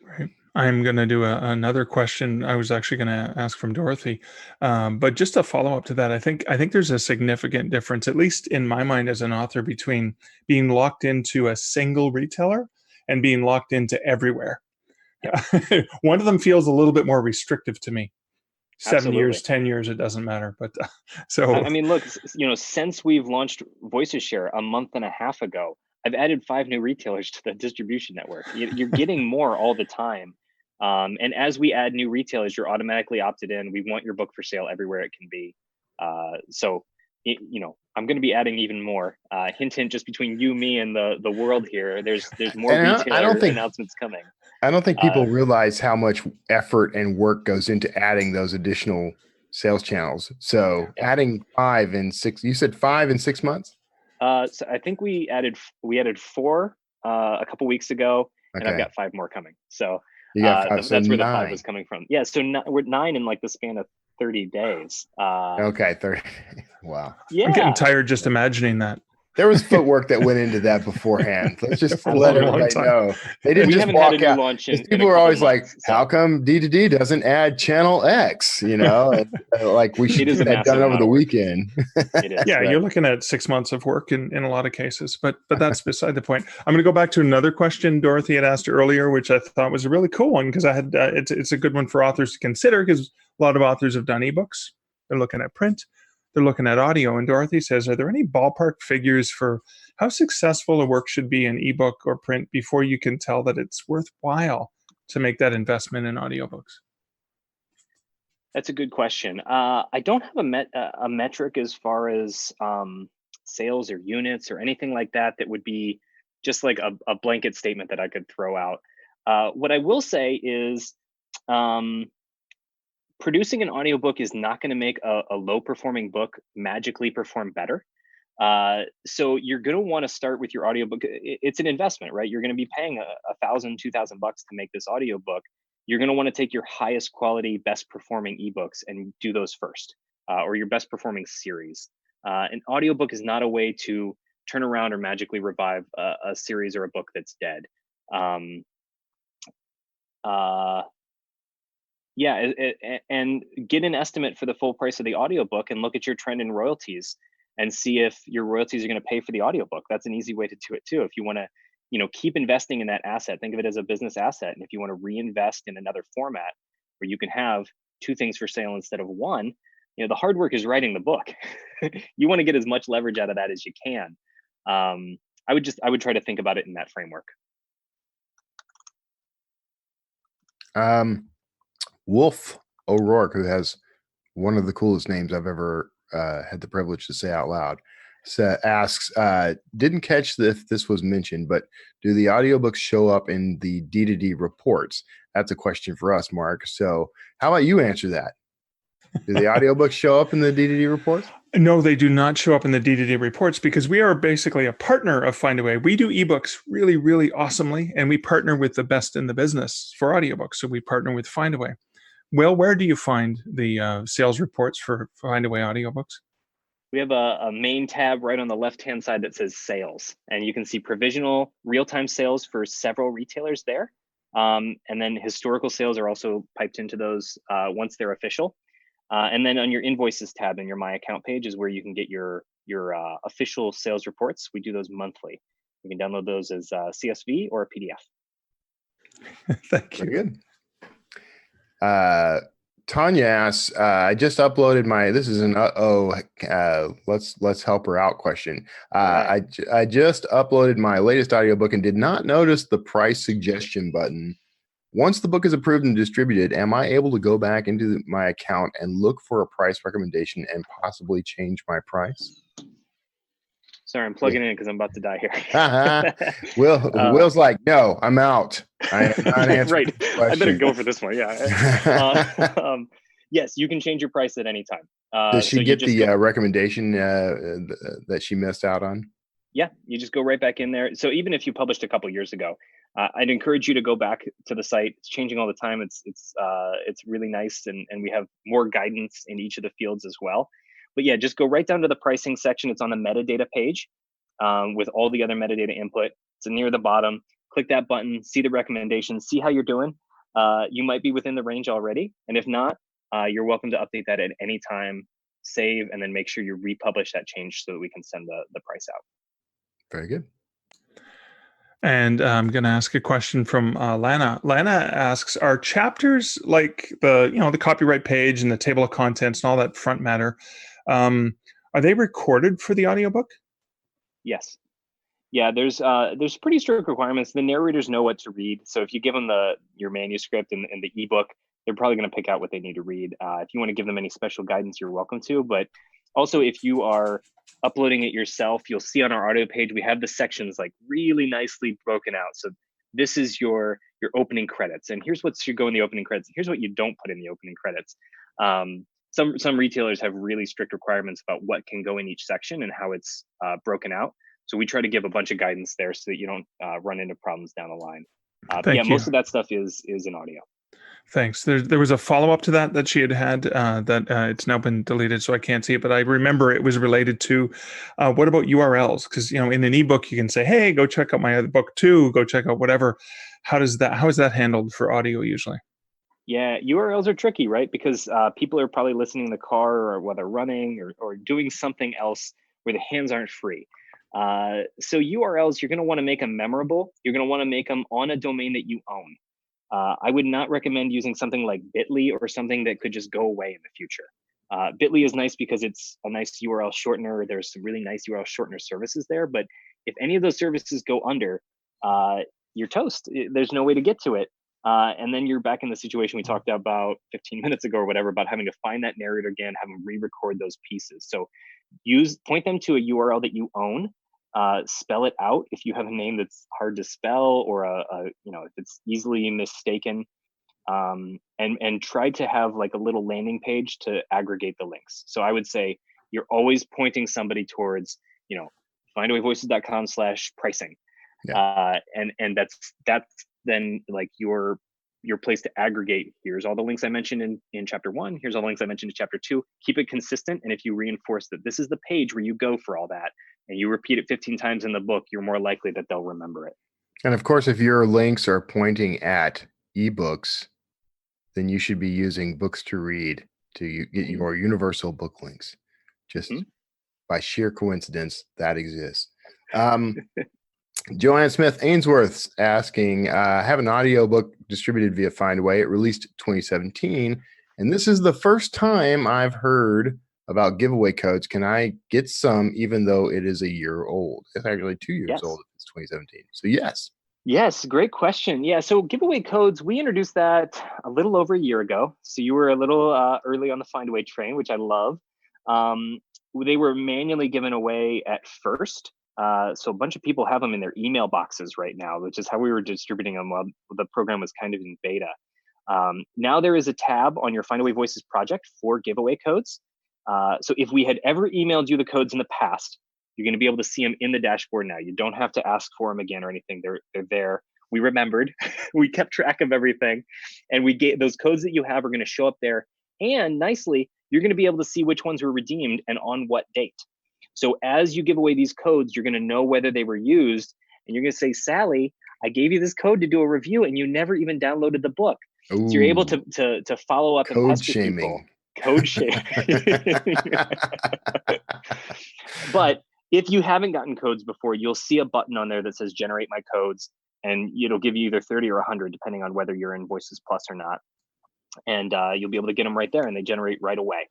Right. I'm going to do another question I was actually going to ask from Dorothy. But just a follow up to that, I think there's a significant difference, at least in my mind as an author, between being locked into a single retailer and being locked into everywhere. Yep. One of them feels a little bit more restrictive to me. 7 years, 10 years, it doesn't matter. But so I mean, look, since we've launched Voices Share a month and a half ago, I've added 5 new retailers to the distribution network. You're getting more all the time. And as we add new retailers, you're automatically opted in. We want your book for sale everywhere it can be. So I'm going to be adding even more. Hint, hint, just between you, me, and the world here, there's more retailer announcements coming. I don't think people realize how much effort and work goes into adding those additional sales channels. So adding 5 and 6, you said 5 and 6 months? So I think we added 4 a couple weeks ago, and I've got 5 more coming. So you got 5, that's where the 5 was coming from. Yeah, so we're 9 in like the span of 30 days. Okay, 30. Wow. Yeah. I'm getting tired just imagining that. There was footwork that went into that beforehand. Let's just let everybody know. They didn't just walk out. Launch people were always like, how come D2D doesn't add channel X? Like we should have done over the weekend. You're looking at 6 months of work in a lot of cases, but that's beside the point. I'm going to go back to another question Dorothy had asked earlier, which I thought was a really cool one because I had it's a good one for authors to consider because a lot of authors have done ebooks. They're looking at print. They're looking at audio. And Dorothy says, are there any ballpark figures for how successful a work should be in ebook or print before you can tell that it's worthwhile to make that investment in audiobooks? That's a good question. I don't have a metric as far as sales or units or anything like that would be just like a blanket statement that I could throw out. What I will say is producing an audiobook is not going to make a low-performing book magically perform better. So you're going to want to start with your audiobook. It's an investment, right? You're going to be paying $1,000, $2,000 to make this audiobook. You're going to want to take your highest quality, best performing ebooks and do those first, or your best performing series. An audiobook is not a way to turn around or magically revive a series or a book that's dead. And get an estimate for the full price of the audiobook and look at your trend in royalties and see if your royalties are going to pay for the audiobook. That's an easy way to do it too. If you want to keep investing in that asset. Think of it as a business asset. And if you want to reinvest in another format where you can have two things for sale instead of one, the hard work is writing the book. You want to get as much leverage out of that as you can. I would try to think about it in that framework. Wolf O'Rourke, who has one of the coolest names I've ever had the privilege to say out loud, asks, didn't catch if this was mentioned, but do the audiobooks show up in the D2D reports? That's a question for us, Mark. So how about you answer that? Do the audiobooks show up in the D2D reports? No, they do not show up in the D2D reports because we are basically a partner of Findaway. We do ebooks really, really awesomely, and we partner with the best in the business for audiobooks. So we partner with Findaway. Will, where do you find the sales reports for Findaway audiobooks? We have a main tab right on the left-hand side that says sales, and you can see provisional real-time sales for several retailers there. And then historical sales are also piped into those once they're official. And then on your invoices tab in your My Account page is where you can get your official sales reports. We do those monthly. You can download those as CSV or a PDF. Thank you. Very good. Tanya asks, I just uploaded this is an let's help her out question. Right. I just uploaded my latest audiobook and did not notice the price suggestion button. Once the book is approved and distributed, am I able to go back into my account and look for a price recommendation and possibly change my price? Sorry, I'm plugging in because I'm about to die here. Will's like, no, I'm out. I am not answering right. this question. I better go for this one. Yeah. Yes, you can change your price at any time. Does she get the recommendation that she missed out on? Yeah, you just go right back in there. So even if you published a couple years ago, I'd encourage you to go back to the site. It's changing all the time. It's really nice, and we have more guidance in each of the fields as well. But yeah, just go right down to the pricing section. It's on the metadata page with all the other metadata input. It's near the bottom. Click that button, see the recommendations, see how you're doing. You might be within the range already, and if not, you're welcome to update that at any time. Save, and then make sure you republish that change so that we can send the price out. Very good. And I'm going to ask a question from Lana. Lana asks, are chapters like the copyright page and the table of contents and all that front matter, are they recorded for the audiobook? Yes. Yeah, there's pretty strict requirements. The narrators know what to read. So if you give them your manuscript and the ebook, they're probably going to pick out what they need to read. If you want to give them any special guidance, you're welcome to. But also, if you are uploading it yourself, you'll see on our audio page, we have the sections like really nicely broken out. So this is your opening credits, and here's what should go in the opening credits. Here's what you don't put in the opening credits. Some retailers have really strict requirements about what can go in each section and how it's broken out. So we try to give a bunch of guidance there so that you don't run into problems down the line. But yeah, most of that stuff is in audio. Thanks. There was a follow-up to that she had that it's now been deleted, so I can't see it. But I remember it was related to what about URLs? Because in an ebook you can say, "Hey, go check out my other book too. Go check out whatever." How is that handled for audio usually? Yeah, URLs are tricky, right? Because people are probably listening in the car or while they're running or doing something else where the hands aren't free. So URLs, you're going to want to make them memorable. You're going to want to make them on a domain that you own. I would not recommend using something like Bitly or something that could just go away in the future. Bitly is nice because it's a nice URL shortener. There's some really nice URL shortener services there. But if any of those services go under, you're toast. There's no way to get to it. And then you're back in the situation we talked about 15 minutes ago or whatever, about having to find that narrator again, have them re-record those pieces. So point them to a URL that you own. Spell it out if you have a name that's hard to spell or if it's easily mistaken, and try to have like a little landing page to aggregate the links. So I would say you're always pointing somebody towards findawayvoices.com/pricing. Yeah. And that's then like your place to aggregate. Here's all the links I mentioned in chapter 1. Here's all the links I mentioned in chapter 2. Keep it consistent. And if you reinforce that this is the page where you go for all that, and you repeat it 15 times in the book, you're more likely that they'll remember it. And of course, if your links are pointing at ebooks, then you should be using books to read to get your universal book links. Just by sheer coincidence, that exists. Joanne Smith Ainsworth's asking, I have an audiobook distributed via Findaway. It released 2017, and this is the first time I've heard about giveaway codes. Can I get some even though it is a year old? It's actually 2 years Yes. old if it's 2017. So yes. Yes, great question. Yeah, so giveaway codes, we introduced that a little over a year ago. So you were a little early on the Findaway train, which I love. They were manually given away at first. So a bunch of people have them in their email boxes right now, which is how we were distributing them while the program was kind of in beta. Now there is a tab on your Findaway Voices project for giveaway codes. So if we had ever emailed you the codes in the past, you're going to be able to see them in the dashboard now. You don't have to ask for them again or anything. They're there. We remembered. We kept track of everything. And we gave those codes that you have are going to show up there. And nicely, you're going to be able to see which ones were redeemed and on what date. So as you give away these codes, you're going to know whether they were used. And you're going to say, Sally, I gave you this code to do a review and you never even downloaded the book. Ooh, so you're able to follow up and code pester shaming. people. Code shaming. But if you haven't gotten codes before, you'll see a button on there that says generate my codes, and it'll give you either 30 or 100, depending on whether you're in Voices Plus or not. And you'll be able to get them right there, and they generate right away.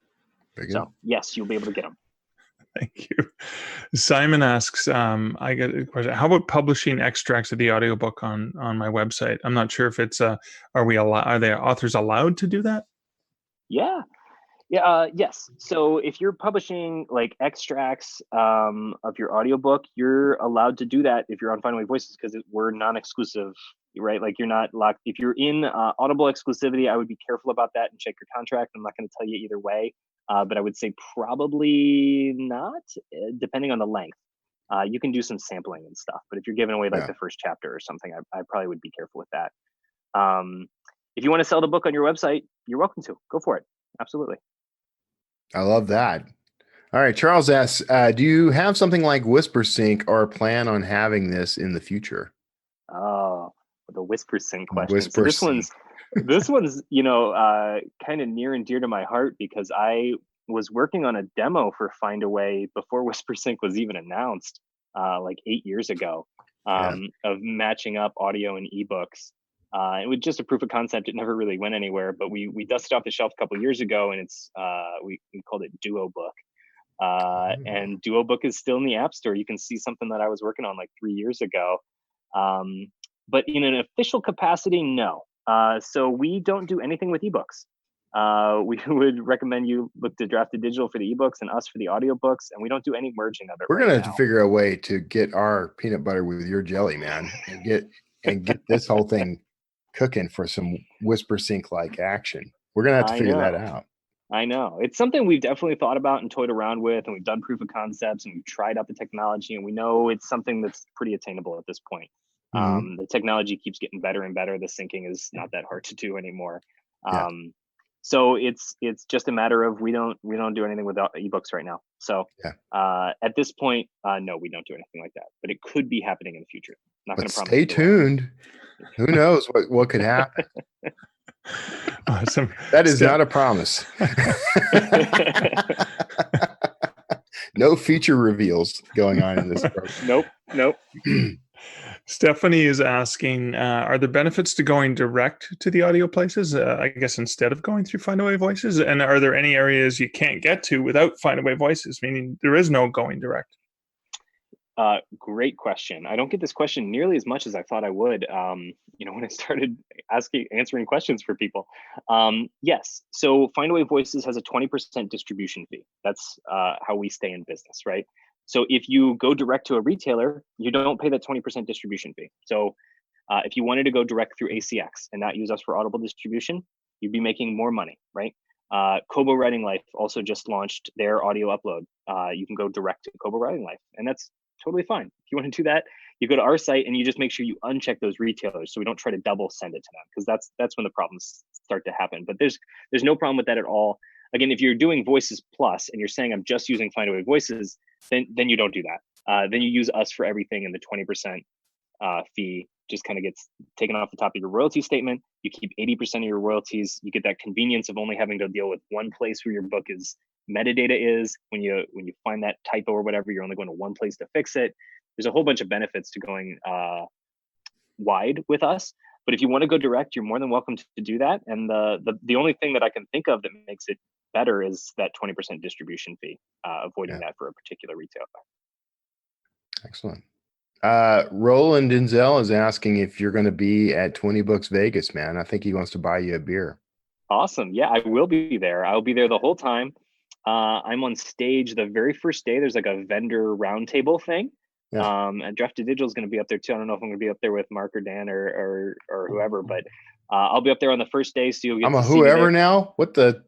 So yes, you'll be able to get them. Thank you. Simon asks, I get a question. How about publishing extracts of the audiobook on my website? I'm not sure if it's, are the authors allowed to do that? Yeah. Yes. So if you're publishing like extracts of your audiobook, you're allowed to do that if you're on Findaway Voices, because we're non-exclusive, right? Like you're not locked. If you're in Audible exclusivity, I would be careful about that and check your contract. I'm not going to tell you either way, but I would say probably not, depending on the length. You can do some sampling and stuff, but if you're giving away like the first chapter or something, I probably would be careful with that. If you want to sell the book on your website, you're welcome to. Go for it. Absolutely. I love that. All right. Charles asks, do you have something like Whisper Sync or plan on having this in the future? Oh, the Whisper Sync question. Whisper so this one's, kind of near and dear to my heart, because I was working on a demo for Findaway before Whisper Sync was even announced, like 8 years ago, of matching up audio and ebooks. It was just a proof of concept. It never really went anywhere, but we dusted off the shelf a couple of years ago, and it's we called it Duobook. And Duobook is still in the App Store. You can see something that I was working on like 3 years ago. But in an official capacity, no. So we don't do anything with ebooks. We would recommend you look to Drafted Digital for the ebooks and us for the audiobooks, and we don't do any merging of it. We're gonna have to figure a way to get our peanut butter with your jelly, man, and get this whole thing cooking for some Whisper Sync like action. We're gonna have to figure that out. I know. It's something we've definitely thought about and toyed around with, and we've done proof of concepts and we've tried out the technology, and we know it's something that's pretty attainable at this point. The technology keeps getting better and better. The syncing is not that hard to do anymore. So it's just a matter of we don't do anything with ebooks right now. So at this point, no, we don't do anything like that. But it could be happening in the future. Not going to promise. Stay tuned. Who knows what could happen? Awesome. That is not a promise. No feature reveals going on in this program. Nope. Stephanie is asking, are there benefits to going direct to the audio places, I guess, instead of going through Findaway Voices? And are there any areas you can't get to without Findaway Voices, meaning there is no going direct? Great question. I don't get this question nearly as much as I thought I would, when I started answering questions for people. Yes. So Findaway Voices has a 20% distribution fee. That's how we stay in business, right? So if you go direct to a retailer, you don't pay that 20% distribution fee. So if you wanted to go direct through ACX and not use us for Audible distribution, you'd be making more money, right? Kobo Writing Life also just launched their audio upload. You can go direct to Kobo Writing Life, and that's totally fine. If you want to do that, you go to our site and you just make sure you uncheck those retailers so we don't try to double send it to them, because that's when the problems start to happen. But there's no problem with that at all. Again, if you're doing Voices Plus and you're saying I'm just using Findaway Voices, then you don't do that. Then you use us for everything, and the 20% fee just kind of gets taken off the top of your royalty statement. You keep 80% of your royalties. You get that convenience of only having to deal with one place where your book is metadata is. When you find that typo or whatever, you're only going to one place to fix it. there's a whole bunch of benefits to going wide with us. But if you want to go direct, you're more than welcome to do that. And the only thing that I can think of that makes it better is that 20% distribution fee, avoiding that for a particular retailer. Excellent. Roland Denzel is asking if you're going to be at 20 Books Vegas, man. I think he wants to buy you a beer. Awesome. Yeah, I will be there. I'll be there the whole time. I'm on stage the very first day. There's like a vendor roundtable thing. Yeah. And Drafted Digital is going to be up there too. I don't know if I'm going to be up there with Mark or Dan or whoever, but I'll be up there on the first day. So you'll get I'm a whoever now? What the?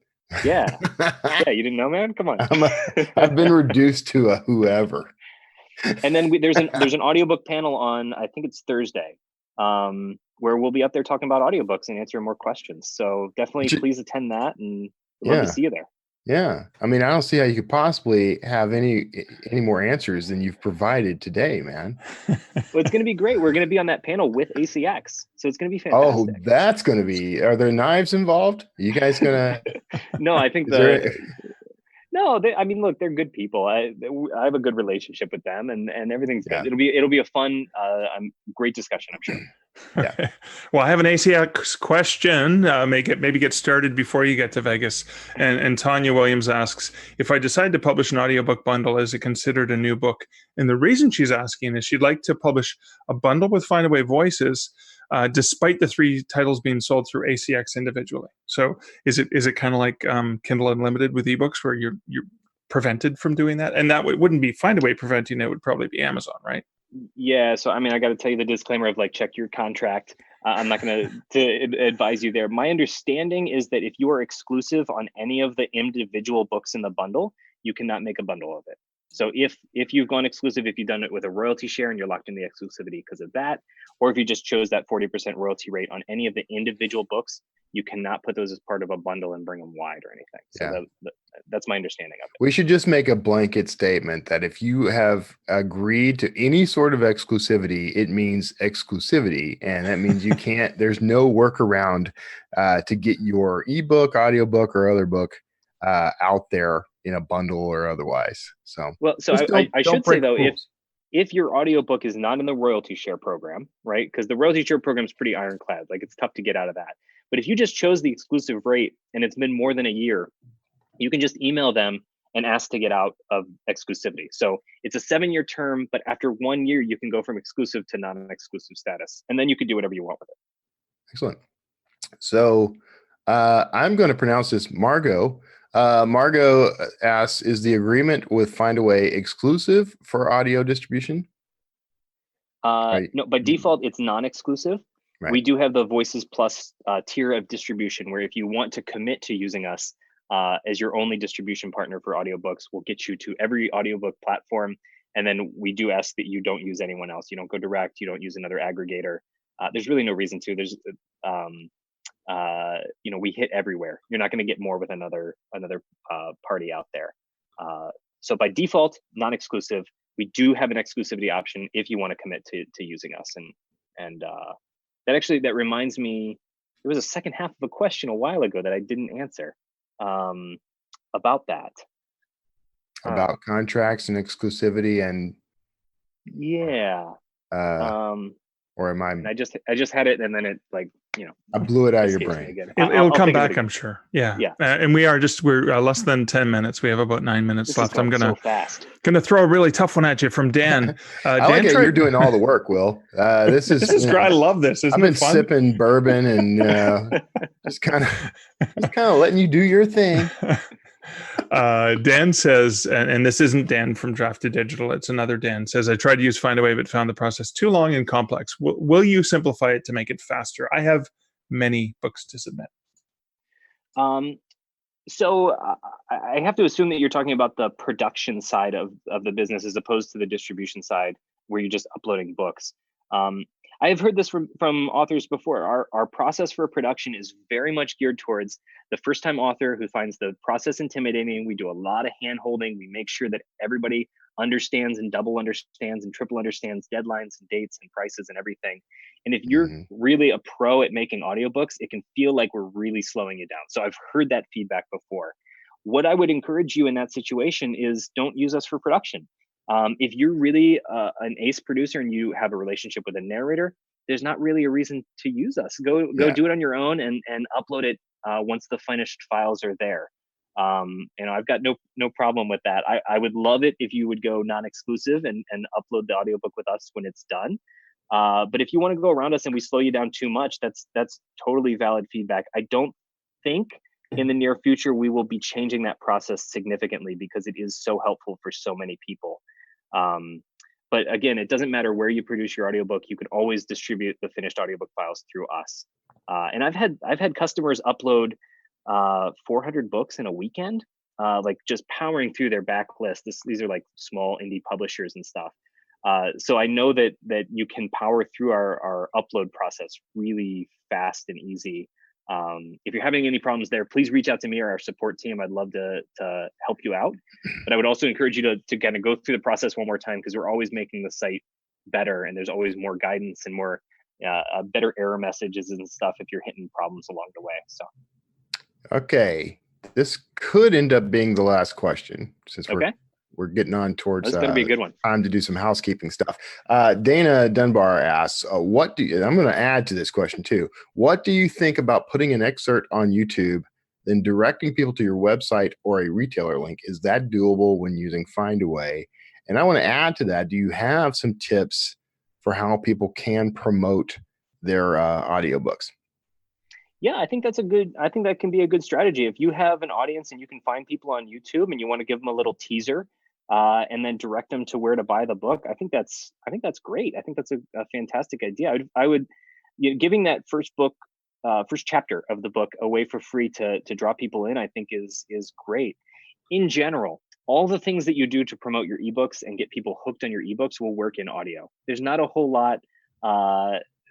Yeah. Yeah, you didn't know, man? Come on. I've been reduced to a whoever. And then there's an audiobook panel on, I think it's Thursday, where we'll be up there talking about audiobooks and answering more questions. So definitely please attend that, and we'd love to see you there. Yeah. I mean, I don't see how you could possibly have any more answers than you've provided today, man. Well, it's going to be great. We're going to be on that panel with ACX. So it's going to be fantastic. Oh, that's going to be, are there knives involved? Are you guys going to? No, I think no, I mean, look, they're good people. I have a good relationship with them, and everything's good. It'll be a fun, great discussion, I'm sure. Yeah. Well, I have an ACX question. Maybe get started before you get to Vegas. And Tanya Williams asks, if I decide to publish an audiobook bundle, is it considered a new book? And the reason she's asking is she'd like to publish a bundle with Findaway Voices, despite the 3 titles being sold through ACX individually. So is it kind of like Kindle Unlimited with ebooks, where you're prevented from doing that? And that wouldn't be Findaway preventing it; would probably be Amazon, right? Yeah. So I mean, I got to tell you the disclaimer of like, check your contract. I'm not going to advise you there. My understanding is that if you are exclusive on any of the individual books in the bundle, you cannot make a bundle of it. So if you've gone exclusive, if you've done it with a royalty share and you're locked in the exclusivity because of that, or if you just chose that 40% royalty rate on any of the individual books, you cannot put those as part of a bundle and bring them wide or anything. So that's my understanding of it. We should just make a blanket statement that if you have agreed to any sort of exclusivity, it means exclusivity. And that means you can't, there's no workaround to get your ebook, audiobook, or other book out there in a bundle or otherwise. So, well, so I should say though, if your audiobook is not in the royalty share program, right? Because the royalty share program is pretty ironclad. Like, it's tough to get out of that. But if you just chose the exclusive rate and it's been more than a year, you can just email them and ask to get out of exclusivity. So it's a 7-year term, but after 1 year, you can go from exclusive to non-exclusive status. And then you can do whatever you want with it. Excellent. So I'm going to pronounce this Margot. Margot asks, is the agreement with Findaway exclusive for audio distribution? No, by default, it's non-exclusive. Right. We do have the Voices Plus tier of distribution, where if you want to commit to using us as your only distribution partner for audiobooks, we'll get you to every audiobook platform. And then we do ask that you don't use anyone else. You don't go direct. You don't use another aggregator. There's really no reason to. There's, we hit everywhere. You're not going to get more with another party out there. So by default, non-exclusive. We do have an exclusivity option if you want to commit to using us. And that reminds me, there was a second half of a question a while ago that I didn't answer about that. About contracts and exclusivity and. Yeah. Or am I? And I just had it, and then it I blew it out of your brain. It'll come back, I'm sure. Yeah. Yeah. And we're less than 10 minutes. We have about 9 minutes left. I'm so fast. Gonna throw a really tough one at you from Dan. I like it. You're doing all the work, Will. This is great. I love this. I've been sipping bourbon and just kind of letting you do your thing. Dan says, and this isn't Dan from Drafted Digital, it's another Dan, says, I tried to use Findaway but found the process too long and complex. Will you simplify it to make it faster? I have many books to submit. So I have to assume that you're talking about the production side of the business as opposed to the distribution side, where you're just uploading books. I have heard this from authors before. Our process for production is very much geared towards the first-time author who finds the process intimidating. We do a lot of hand-holding. We make sure that everybody understands and double understands and triple understands deadlines and dates and prices and everything. And if you're really a pro at making audiobooks, it can feel like we're really slowing you down. So I've heard that feedback before. What I would encourage you in that situation is don't use us for production. If you're really an ace producer and you have a relationship with a narrator, there's not really a reason to use us. Go do it on your own and upload it once the finished files are there. I've got no problem with that. I would love it if you would go non-exclusive and upload the audiobook with us when it's done. But if you want to go around us and we slow you down too much, that's totally valid feedback. I don't think in the near future we will be changing that process significantly because it is so helpful for so many people. But again, it doesn't matter where you produce your audiobook, you can always distribute the finished audiobook files through us. And I've had customers upload 400 books in a weekend, like just powering through their backlist. These are like small indie publishers and stuff. So I know that you can power through our upload process really fast and easy. If you're having any problems there, please reach out to me or our support team. I'd love to help you out. But I would also encourage you to kind of go through the process one more time, because we're always making the site better and there's always more guidance and more better error messages and stuff if you're hitting problems along the way. So. Okay. This could end up being the last question since we're getting on towards that's gonna be a good one. Time to do some housekeeping stuff. Dana Dunbar asks, I'm going to add to this question too. What do you think about putting an excerpt on YouTube, then directing people to your website or a retailer link? Is that doable when using Findaway? And I want to add to that, do you have some tips for how people can promote their audiobooks? Yeah, I think that can be a good strategy. If you have an audience and you can find people on YouTube and you want to give them a little teaser and then direct them to where to buy the book, I think that's great. I think that's a fantastic idea. I would giving that first chapter of the book away for free to draw people in, I think is great. In general, all the things that you do to promote your ebooks and get people hooked on your ebooks will work in audio. There's not a whole lot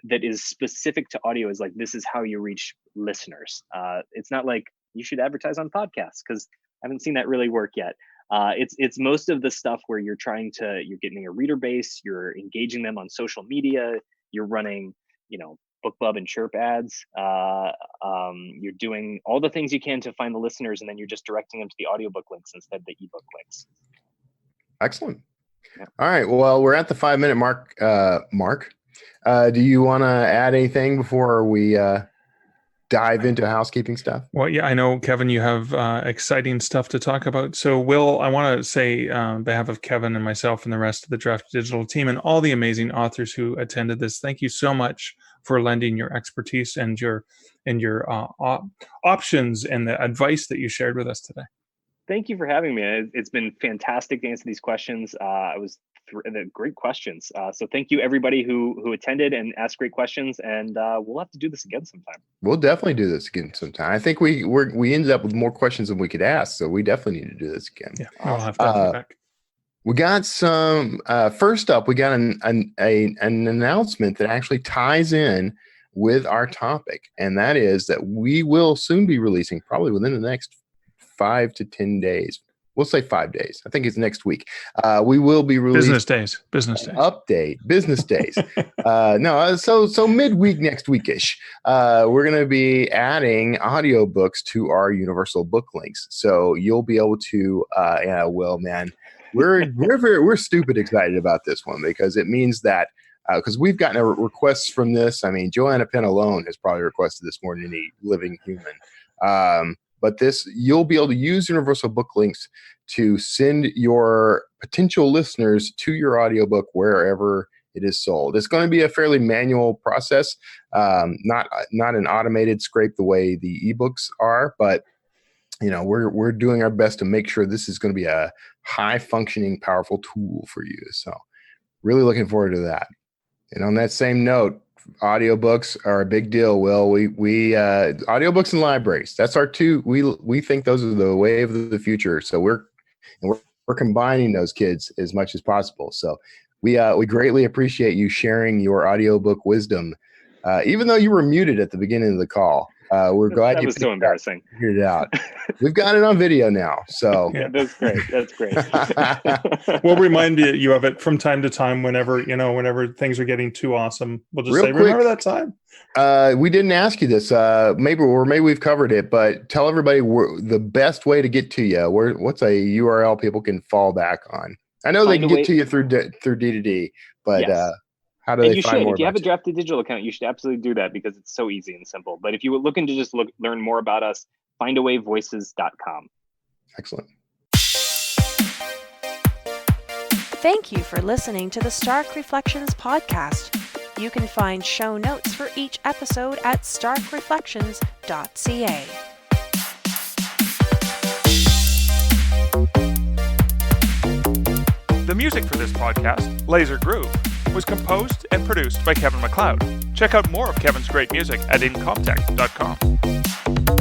that is specific to audio, is like, this is how you reach listeners. It's not like you should advertise on podcasts, because I haven't seen that really work yet. It's most of the stuff where you're getting a reader base, you're engaging them on social media, you're running, BookBub and Chirp ads. You're doing all the things you can to find the listeners, and then you're just directing them to the audiobook links instead of the ebook links. Excellent. Yeah. All right. Well, we're at the 5-minute mark. Do you want to add anything before we dive into housekeeping stuff? Well, yeah, I know, Kevin, you have exciting stuff to talk about. So, Will, I want to say on behalf of Kevin and myself and the rest of the Draft Digital team and all the amazing authors who attended this, thank you so much for lending your expertise and your options and the advice that you shared with us today. Thank you for having me. It's been fantastic to answer these questions. Great questions. So thank you, everybody who attended and asked great questions. And we'll have to do this again sometime. We'll definitely do this again sometime. I think we ended up with more questions than we could ask, so we definitely need to do this again. Yeah, we'll have to have you back. We got some. First up, we got an announcement that actually ties in with our topic, and that is that we will soon be releasing, probably within the next 5 to 10 days. We'll say 5 days. I think it's next week. We will be releasing business days. Update business days. So midweek next weekish. We're going to be adding audiobooks to our universal book links. So you'll be able to. Well, man, we're stupid excited about this one, because it means that because we've gotten a requests from this. I mean, Joanna Penn alone has probably requested this more than any living human. But you'll be able to use universal book links to send your potential listeners to your audiobook wherever it is sold. It's going to be a fairly manual process, not an automated scrape the way the ebooks are, but we're doing our best to make sure this is going to be a high functioning, powerful tool for you. So really looking forward to that. And on that same note, audiobooks are a big deal. Will, we audiobooks and libraries, that's our two. We think those are the way of the future. So we're combining those kids as much as possible. So we greatly appreciate you sharing your audiobook wisdom, even though you were muted at the beginning of the call. We're glad that was so embarrassing. Figured it out. We've got it on video now, so yeah, that's great. That's great. We'll remind you of it from time to time whenever things are getting too awesome. We'll just remember that time. We didn't ask you this. Maybe we've covered it, but tell everybody the best way to get to you. What's a URL people can fall back on? I know they can Findaway- get to you through D2D, but Yes. how do And they you find should. more If you have a about you? drafted digital account, you should absolutely do that because it's so easy and simple. But if you were looking to just learn more about us, findawayvoices.com. Excellent. Thank you for listening to the Stark Reflections podcast. You can find show notes for each episode at starkreflections.ca. The music for this podcast, Laser Groove, was composed and produced by Kevin MacLeod. Check out more of Kevin's great music at incomptech.com.